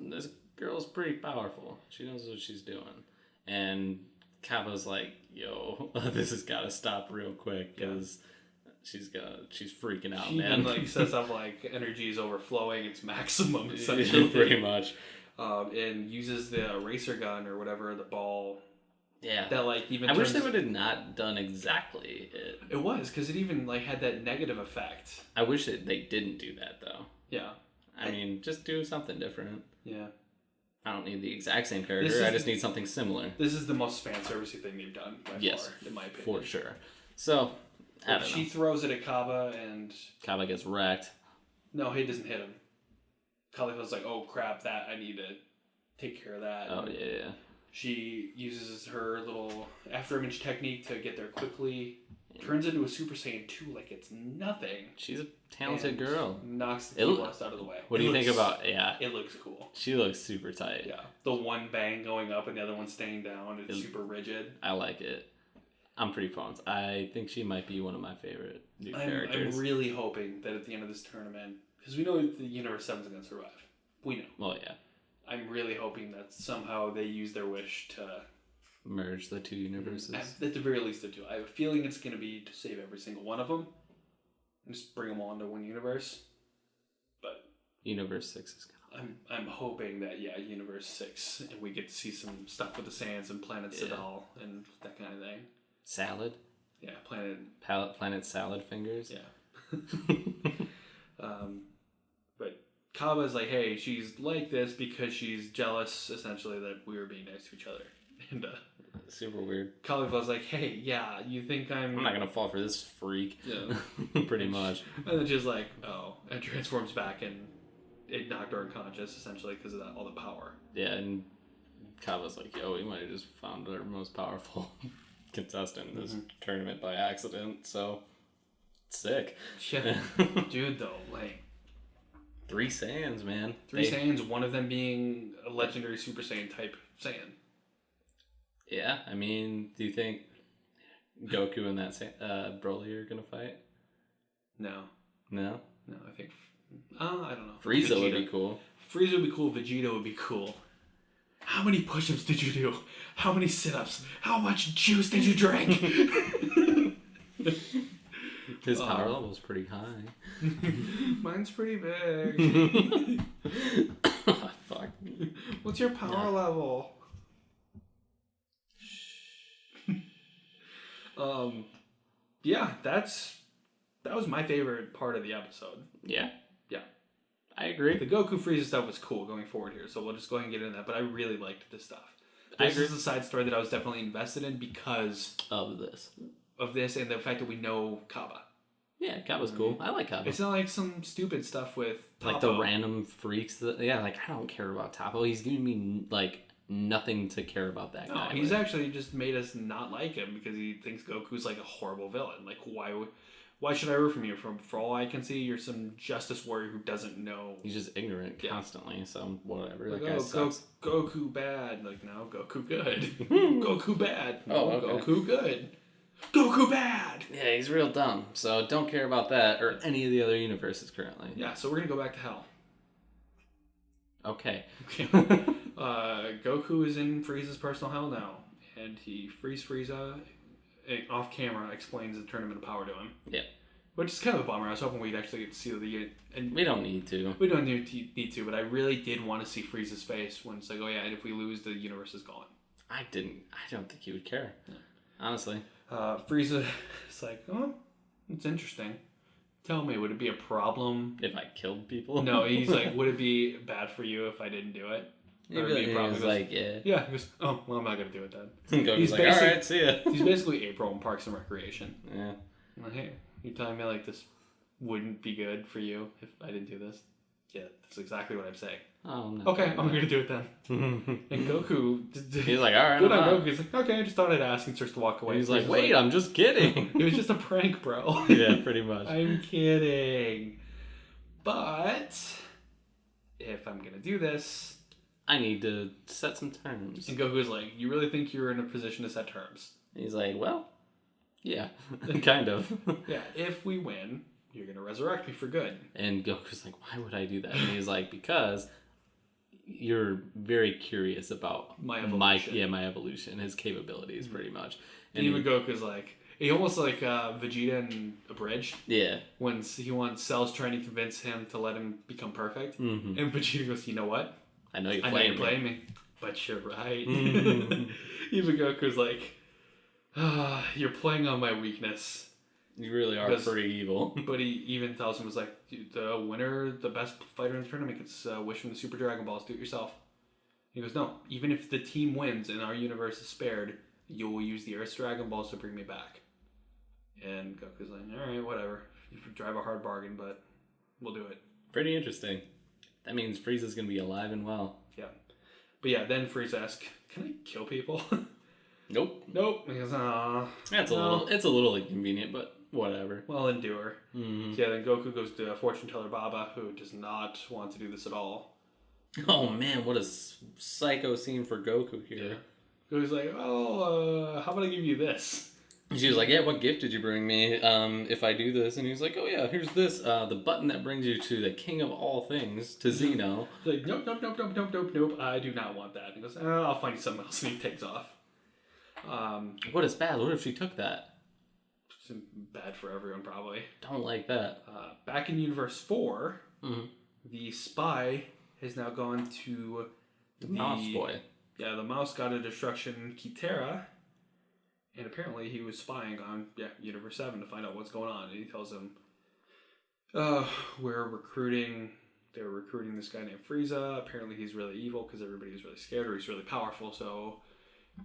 Speaker 1: This girl's pretty powerful. She knows what she's doing. And Kaba's like, yo, this has got to stop real quick because she's freaking out, man.
Speaker 2: She even says stuff like energy is overflowing, it's maximum, essentially.
Speaker 1: Pretty much.
Speaker 2: And uses the eraser gun or whatever, the ball.
Speaker 1: Yeah.
Speaker 2: That even.
Speaker 1: I wish they would have not done exactly it.
Speaker 2: It was because it even had that negative effect.
Speaker 1: I wish they didn't do that though.
Speaker 2: Yeah.
Speaker 1: I mean, just do something different.
Speaker 2: Yeah.
Speaker 1: I don't need the exact same character. I just need something similar.
Speaker 2: This is the most fan servicey thing they've done by far, in my opinion.
Speaker 1: For sure. So,
Speaker 2: she throws it at Kaba and
Speaker 1: Kaba gets wrecked.
Speaker 2: No, he doesn't hit him. Khalifa's like, oh crap, that I need to take care of that.
Speaker 1: Oh yeah.
Speaker 2: She uses her little afterimage technique to get there quickly. Turns into a Super Saiyan 2 like it's nothing.
Speaker 1: She's a talented girl.
Speaker 2: Knocks the T-Blast out of the way.
Speaker 1: What do you think about
Speaker 2: it looks cool.
Speaker 1: She looks super tight.
Speaker 2: Yeah. The one bang going up and the other one staying down. It's super rigid.
Speaker 1: I like it. I'm pretty pumped. I think she might be one of my favorite new characters.
Speaker 2: I'm really hoping that at the end of this tournament, because we know the Universe 7 is going to survive. We know.
Speaker 1: Well, yeah.
Speaker 2: I'm really hoping that somehow they use their wish to
Speaker 1: merge the two universes.
Speaker 2: At the very least, the two. I have a feeling it's going to be to save every single one of them and just bring them all into one universe. But
Speaker 1: Universe 6 is
Speaker 2: gonna. I'm hoping that Universe 6, and we get to see some stuff with the Saiyans and Planet Sidal and that kind of thing.
Speaker 1: Salad.
Speaker 2: Yeah,
Speaker 1: Planet Salad Fingers.
Speaker 2: Yeah. But Kaba's like, hey, she's like this because she's jealous, essentially, that we were being nice to each other. And
Speaker 1: super weird.
Speaker 2: Khalifa's like, hey, yeah, you think I'm
Speaker 1: not gonna fall for this freak.
Speaker 2: Yeah.
Speaker 1: Pretty much.
Speaker 2: And then she's like, oh, and transforms back, and it knocked her unconscious, essentially, because of all the power.
Speaker 1: Yeah, and Kaba's like, yo, we might have just found our most powerful contestant in this tournament by accident, so sick.
Speaker 2: Yeah. Dude, though,
Speaker 1: 3 Saiyans, man.
Speaker 2: 3 Saiyans, one of them being a legendary Super Saiyan type Saiyan.
Speaker 1: Yeah, I mean, do you think Goku and that Broly are gonna fight?
Speaker 2: No.
Speaker 1: No?
Speaker 2: No, I think... I don't know.
Speaker 1: Frieza would be cool.
Speaker 2: Frieza would be cool. Vegeta would be cool. How many push-ups did you do? How many sit-ups? How much juice did you drink?
Speaker 1: His power level is pretty high.
Speaker 2: Mine's pretty big.
Speaker 1: Fuck.
Speaker 2: What's your power level? Yeah, that was my favorite part of the episode.
Speaker 1: Yeah.
Speaker 2: Yeah.
Speaker 1: I agree.
Speaker 2: The Goku Frieza stuff was cool going forward here, so we'll just go ahead and get into that, but I really liked this stuff. This is a side story that I was definitely invested in because
Speaker 1: of this
Speaker 2: and the fact that we know Kaba.
Speaker 1: Yeah, Kaba's cool. I like Kaba.
Speaker 2: It's not like some stupid stuff with Toppo.
Speaker 1: Like the random freaks that, I don't care about Toppo. He's giving me, nothing to care about that guy.
Speaker 2: He's actually just made us not like him because he thinks Goku's, a horrible villain. Why Why should I root for you? For all I can see, you're some justice warrior who doesn't know.
Speaker 1: He's just ignorant constantly, so whatever.
Speaker 2: Like,
Speaker 1: that guy sucks.
Speaker 2: Goku bad. Like, no, Goku good. Goku bad. No,
Speaker 1: okay.
Speaker 2: Goku good. Goku bad!
Speaker 1: Yeah, he's real dumb, so don't care about that or any of the other universes currently.
Speaker 2: Yeah, so we're gonna go back to hell.
Speaker 1: Okay.
Speaker 2: Goku is in Frieza's personal hell now, and he frees Frieza off camera, explains the Tournament of Power to him.
Speaker 1: Yeah.
Speaker 2: Which is kind of a bummer. I was hoping we'd actually get to see the... And
Speaker 1: we don't need to.
Speaker 2: We don't need to, but I really did want to see Frieza's face when it's like, oh yeah, and if we lose, the universe is gone.
Speaker 1: I don't think he would care. Yeah. Honestly.
Speaker 2: Frieza is like, oh, it's interesting. Tell me, would it be a problem
Speaker 1: if I killed people?
Speaker 2: No, he's like, would it be bad for you if I didn't do it?
Speaker 1: Or be a problem? He goes, like, yeah.
Speaker 2: Yeah, he goes, oh, well, I'm not going to do it then.
Speaker 1: He's like, alright, see ya.
Speaker 2: He's basically April in Parks and Recreation.
Speaker 1: Yeah.
Speaker 2: I'm like, hey, you telling me like this wouldn't be good for you if I didn't do this? Yeah, that's exactly what I'm saying.
Speaker 1: Oh, no.
Speaker 2: Okay, I'm going to do it then. And Goku...
Speaker 1: He's like, alright,
Speaker 2: good on Goku. He's like, okay, I just thought I'd ask, and starts to walk away.
Speaker 1: He's like, wait, I'm just kidding.
Speaker 2: It was just a prank, bro.
Speaker 1: Yeah, pretty much.
Speaker 2: I'm kidding. But if I'm going to do this...
Speaker 1: I need to set some terms.
Speaker 2: And Goku's like, you really think you're in a position to set terms?
Speaker 1: And he's like, well, yeah, kind of.
Speaker 2: Yeah, if we win, you're going to resurrect me for good.
Speaker 1: And Goku's like, why would I do that? And he's like, because you're very curious about
Speaker 2: my evolution.
Speaker 1: My evolution, his capabilities, pretty much.
Speaker 2: And even Goku's like, he almost like Vegeta in Abridged.
Speaker 1: Yeah.
Speaker 2: When he wants Cell's trying to convince him to let him become perfect.
Speaker 1: Mm-hmm.
Speaker 2: And Vegeta goes, you know what?
Speaker 1: I know you're
Speaker 2: playing me. But you're right.
Speaker 1: Mm-hmm.
Speaker 2: Even Goku's like, you're playing on my weakness.
Speaker 1: You really are pretty evil.
Speaker 2: But he even tells him, was like, the winner, the best fighter in the tournament gets wish from the Super Dragon Balls. Do it yourself. He goes, no, even if the team wins and our universe is spared, you will use the Earth's Dragon Balls to bring me back. And Goku's like, alright, whatever. You drive a hard bargain, but we'll do it.
Speaker 1: Pretty interesting. That means Frieza's going to be alive and well.
Speaker 2: Yeah. But yeah, then Frieza asks, can I kill people?
Speaker 1: Nope.
Speaker 2: He goes,
Speaker 1: it's a little inconvenient, but whatever.
Speaker 2: Well, endure.
Speaker 1: Mm-hmm.
Speaker 2: So yeah, then Goku goes to fortune teller Baba, who does not want to do this at all.
Speaker 1: Oh man, what a psycho scene for Goku here.
Speaker 2: Yeah. Goku's like, oh, how about I give you this?
Speaker 1: She was like, yeah, what gift did you bring me if I do this? And he was like, oh yeah, here's this, the button that brings you to the king of all things, to Zeno.
Speaker 2: He's like, nope, I do not want that. He goes, I'll find you something else, and he takes off.
Speaker 1: What is bad? What if she took that?
Speaker 2: It's bad for everyone, probably.
Speaker 1: Don't like that.
Speaker 2: Back in Universe 4,
Speaker 1: mm-hmm.
Speaker 2: the spy has now gone to
Speaker 1: the mouse boy.
Speaker 2: Yeah, the mouse god of destruction, Kitera. And apparently he was spying on Universe 7 to find out what's going on. And he tells him, they were recruiting this guy named Frieza. Apparently he's really evil because everybody is really scared, or he's really powerful, so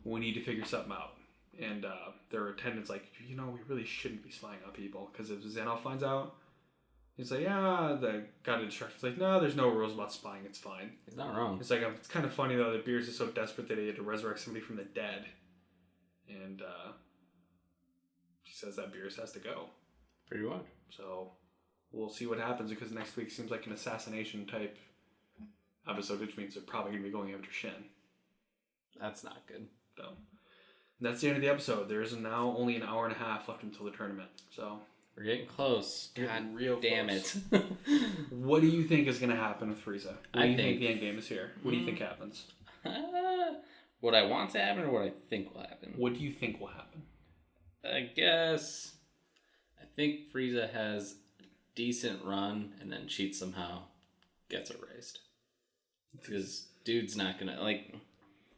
Speaker 2: we need to figure something out. And their attendant's like, we really shouldn't be spying on people, because if Zeno finds out, he's like, yeah, the god of destruction's like, no, there's no rules about spying, it's fine.
Speaker 1: He's not wrong.
Speaker 2: It's like, it's kind of funny though that Beerus is so desperate that he had to resurrect somebody from the dead. And she says that Beerus has to go.
Speaker 1: Pretty much.
Speaker 2: So we'll see what happens, because next week seems like an assassination type episode, which means they're probably going to be going after Shin.
Speaker 1: That's not good.
Speaker 2: So that's the end of the episode. There is now only an hour and a half left until the tournament. So
Speaker 1: we're getting close. God
Speaker 2: real
Speaker 1: damn
Speaker 2: close.
Speaker 1: it.
Speaker 2: What do you think is going to happen with Frieza? What do you think the end game is here? What do you think happens?
Speaker 1: What I want to happen or what I think will happen?
Speaker 2: What do you think will happen?
Speaker 1: I think Frieza has a decent run and then cheats somehow, gets erased. Because dude's not going to,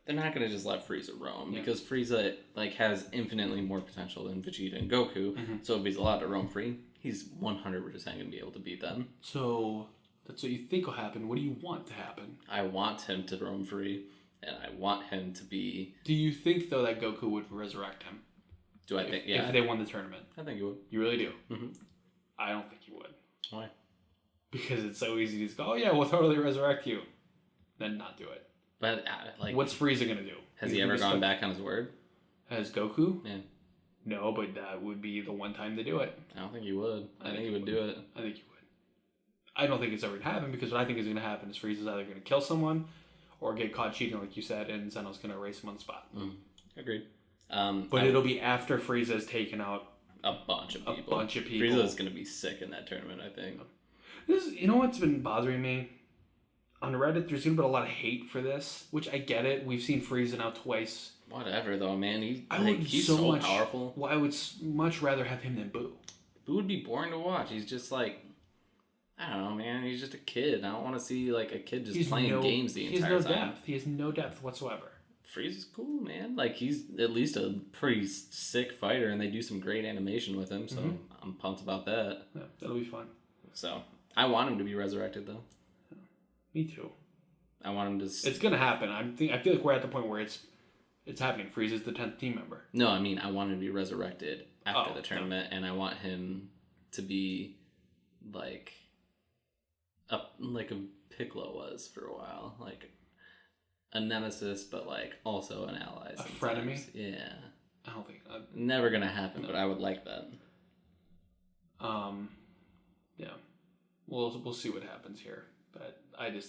Speaker 1: they're not going to just let Frieza roam, because Frieza, has infinitely more potential than Vegeta and Goku, so if he's allowed to roam free, he's 100% going to be able to beat them.
Speaker 2: So, that's what you think will happen. What do you want to happen?
Speaker 1: I want him to roam free, and I want him to be...
Speaker 2: Do you think, though, that Goku would resurrect him?
Speaker 1: Do I think, yeah.
Speaker 2: If they won the tournament?
Speaker 1: I think he would.
Speaker 2: You really do?
Speaker 1: Mm-hmm.
Speaker 2: I don't think he would.
Speaker 1: Why?
Speaker 2: Because it's so easy to just go, oh yeah, we'll totally resurrect you. Then not do it.
Speaker 1: But,
Speaker 2: what's Frieza going to do?
Speaker 1: Has he ever gone back on his word?
Speaker 2: Has Goku?
Speaker 1: Yeah.
Speaker 2: No, but that would be the one time to do it.
Speaker 1: I don't think he would. I think he would do it.
Speaker 2: I think he would. I don't think it's ever going to happen because what I think is going to happen is Frieza's either going to kill someone or get caught cheating, like you said, and Zeno's going to erase him on the spot.
Speaker 1: Agreed.
Speaker 2: But it'll be after Frieza's taken out
Speaker 1: a bunch of people. Frieza's going to be sick in that tournament, I think.
Speaker 2: You know what's been bothering me? On Reddit, there's going to be a lot of hate for this, which I get it. We've seen Frieza now twice.
Speaker 1: Whatever, though, man. He's
Speaker 2: so
Speaker 1: so
Speaker 2: much,
Speaker 1: powerful.
Speaker 2: Well, I would much rather have him than Boo.
Speaker 1: Boo would be boring to watch. He's just like, I don't know, man. He's just a kid. I don't want to see like a kid just playing games the entire time.
Speaker 2: He has no depth whatsoever.
Speaker 1: Frieza's cool, man. Like, he's at least a pretty sick fighter, and they do some great animation with him, so I'm pumped about that.
Speaker 2: Yeah, that'll be fun.
Speaker 1: So, I want him to be resurrected, though.
Speaker 2: Me too.
Speaker 1: I want him to...
Speaker 2: It's going to happen. I feel like we're at the point where it's happening. Frieza's the 10th team member.
Speaker 1: No, I mean, I want him to be resurrected after the tournament, and I want him to be like a Piccolo was for a while. Like, a nemesis, but like also an ally.
Speaker 2: A frenemy?
Speaker 1: Yeah.
Speaker 2: I don't think
Speaker 1: never gonna happen, but I would like that.
Speaker 2: Yeah. We'll see what happens here, but I don't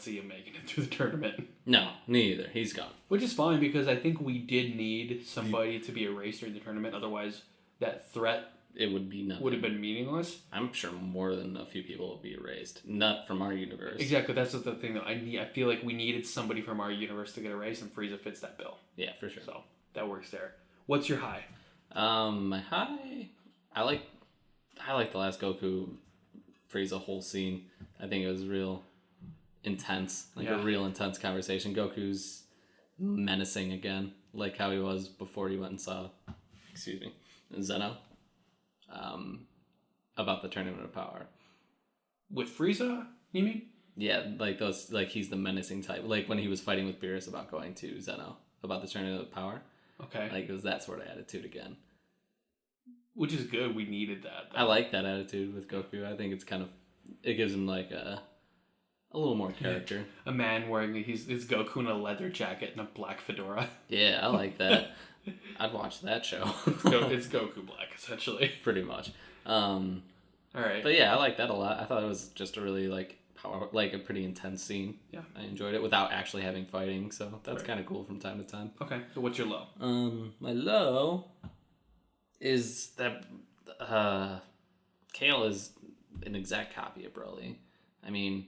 Speaker 2: see him making it through the tournament.
Speaker 1: No, me either. He's gone.
Speaker 2: Which is fine because I think we did need somebody to be erased during the tournament. Otherwise, that threat
Speaker 1: would be nothing.
Speaker 2: Would have been meaningless.
Speaker 1: I'm sure more than a few people will be erased. Not from our universe.
Speaker 2: Exactly. That's the thing that I feel like we needed somebody from our universe to get erased, and Frieza fits that bill.
Speaker 1: Yeah, for sure.
Speaker 2: So that works there. What's your high?
Speaker 1: My high, I like the last Goku Frieza whole scene. I think it was real intense, a real intense conversation. Goku's menacing again, like how he was before he went and saw, Zeno, about the Tournament of Power.
Speaker 2: With Frieza, you mean?
Speaker 1: Yeah, like those, like he's the menacing type. Like when he was fighting with Beerus about going to Zeno about the Tournament of Power.
Speaker 2: Okay.
Speaker 1: Like it was that sort of attitude again.
Speaker 2: Which is good. We needed that.
Speaker 1: I like that attitude with Goku. I think it gives him like a little more character.
Speaker 2: A man wearing it's Goku in a leather jacket and a black fedora.
Speaker 1: Yeah, I like that. I'd watch that show.
Speaker 2: It's Goku Black, essentially.
Speaker 1: Pretty much.
Speaker 2: All right.
Speaker 1: But yeah, I like that a lot. I thought it was just a really a pretty intense scene.
Speaker 2: Yeah.
Speaker 1: I enjoyed it without actually having fighting, so that's kind of cool from time to time.
Speaker 2: Okay, so what's your low?
Speaker 1: My low is that Kale is an exact copy of Broly. I mean,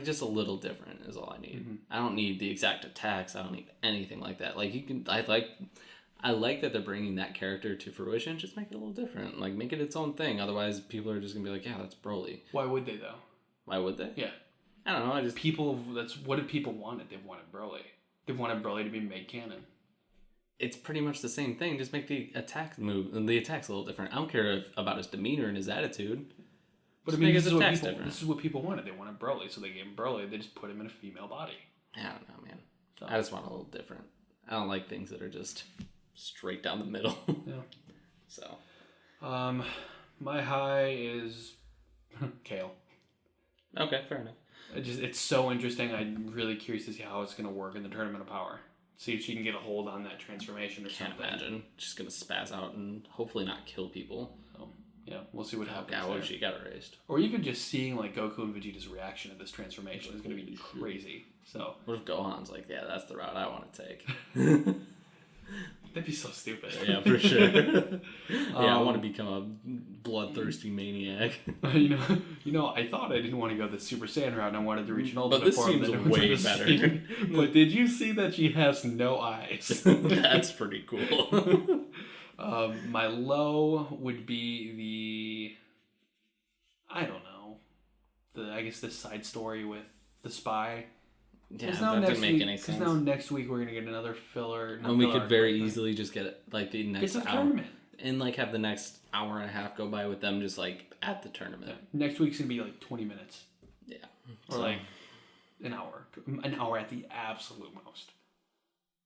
Speaker 1: just a little different is all I need. Mm-hmm. I don't need the exact attacks. I don't need anything like that. Like I like that they're bringing that character to fruition. Just make it a little different. Like make it its own thing. Otherwise, people are just gonna be like, yeah, that's Broly.
Speaker 2: Why would they though?
Speaker 1: Why would they?
Speaker 2: Yeah.
Speaker 1: I don't know.
Speaker 2: What did people want? They wanted Broly. They wanted Broly to be made canon.
Speaker 1: It's pretty much the same thing. Just make the attack move and the attack's a little different. I don't care about his demeanor and his attitude.
Speaker 2: But I mean, this is what people wanted. They wanted Broly, so they gave him Broly. They just put him in a female body.
Speaker 1: I don't know, man. So. I just want a little different. I don't like things that are just straight down the middle.
Speaker 2: Yeah.
Speaker 1: So.
Speaker 2: My high is Kale.
Speaker 1: Okay, fair enough.
Speaker 2: It's so interesting. I'm really curious to see how it's going to work in the Tournament of Power. See if she can get a hold on that transformation or something.
Speaker 1: Can't imagine. She's going to spaz out and hopefully not kill people.
Speaker 2: So, yeah, we'll see what happens.
Speaker 1: Yeah, what if she got erased?
Speaker 2: Or even just seeing like Goku and Vegeta's reaction to this transformation is going to be crazy. So,
Speaker 1: what if Gohan's like, yeah, that's the route I want to take?
Speaker 2: That'd be so stupid.
Speaker 1: Yeah, for sure. I want to become a bloodthirsty maniac.
Speaker 2: You know, I thought I didn't want to go the Super Saiyan route and I wanted to reach an ultimate form.
Speaker 1: But this seems way better.
Speaker 2: But did you see that she has no eyes?
Speaker 1: That's pretty cool.
Speaker 2: My low would be I don't know, I guess this side story with the spy.
Speaker 1: Yeah, that doesn't make any sense.
Speaker 2: Because now next week we're gonna get another filler.
Speaker 1: And we could very easily just get like the next hour
Speaker 2: tournament.
Speaker 1: And like have the next hour and a half go by with them just like at the tournament.
Speaker 2: Yeah. Next week's gonna be like 20 minutes.
Speaker 1: Yeah.
Speaker 2: Or like an hour. An hour at the absolute most.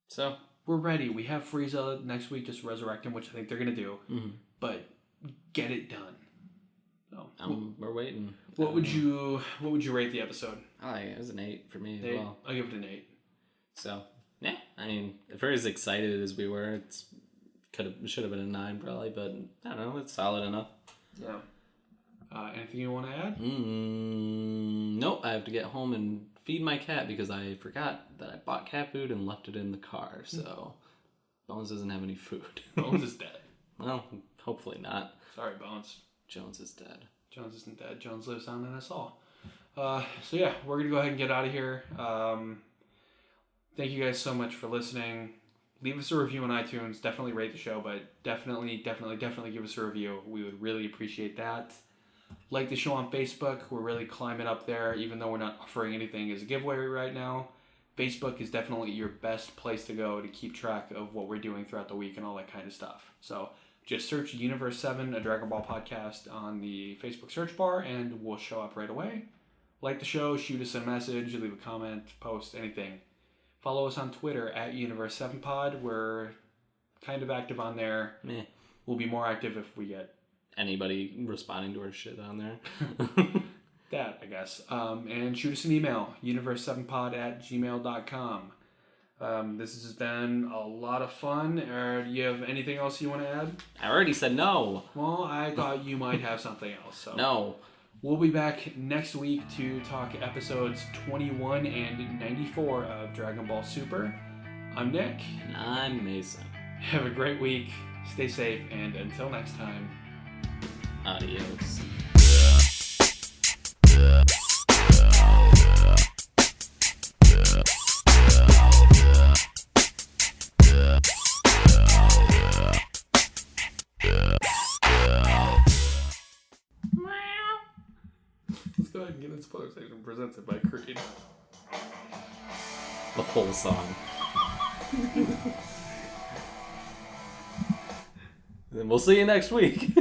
Speaker 1: So
Speaker 2: we're ready. We have Frieza next week, just resurrect him, which I think they're gonna do. Mm-hmm. But get it done. So
Speaker 1: we're waiting.
Speaker 2: What would you rate the episode?
Speaker 1: It was an 8 for me as well.
Speaker 2: I'll give it an 8.
Speaker 1: So yeah, I mean, if we're as excited as we were, should have been a 9 probably, but I don't know, it's solid enough.
Speaker 2: Yeah. Anything you want to add?
Speaker 1: Nope, I have to get home and feed my cat because I forgot that I bought cat food and left it in the car, so Bones doesn't have any food.
Speaker 2: Bones is dead.
Speaker 1: Well, hopefully not.
Speaker 2: Sorry, Bones.
Speaker 1: Jones is dead.
Speaker 2: Jones isn't dead. Jones lives on in us all. So yeah, we're going to go ahead and get out of here. Thank you guys so much for listening. Leave us a review on iTunes. Definitely rate the show, but definitely give us a review. We would really appreciate that. Like the show on Facebook. We're really climbing up there, even though we're not offering anything as a giveaway right now. Facebook is definitely your best place to go to keep track of what we're doing throughout the week and all that kind of stuff. So just search Universe 7, a Dragon Ball podcast on the Facebook search bar, and we'll show up right away. Like the show, shoot us a message, leave a comment, post, anything. Follow us on Twitter at Universe7Pod. We're kind of active on there.
Speaker 1: Meh.
Speaker 2: We'll be more active if we get
Speaker 1: anybody responding to our shit on there.
Speaker 2: That, I guess. And shoot us an email, universe7pod@gmail.com. This has been a lot of fun. Do you have anything else you want to add?
Speaker 1: I already said no.
Speaker 2: Well, I thought you might have something else. So
Speaker 1: no.
Speaker 2: We'll be back next week to talk episodes 21 and 94 of Dragon Ball Super. I'm Nick.
Speaker 1: And I'm Mason.
Speaker 2: Have a great week. Stay safe, and until next time.
Speaker 1: Adios.
Speaker 2: Let's go ahead and get into spoiler section presented by Creed.
Speaker 1: The whole song. Then we'll see you next week.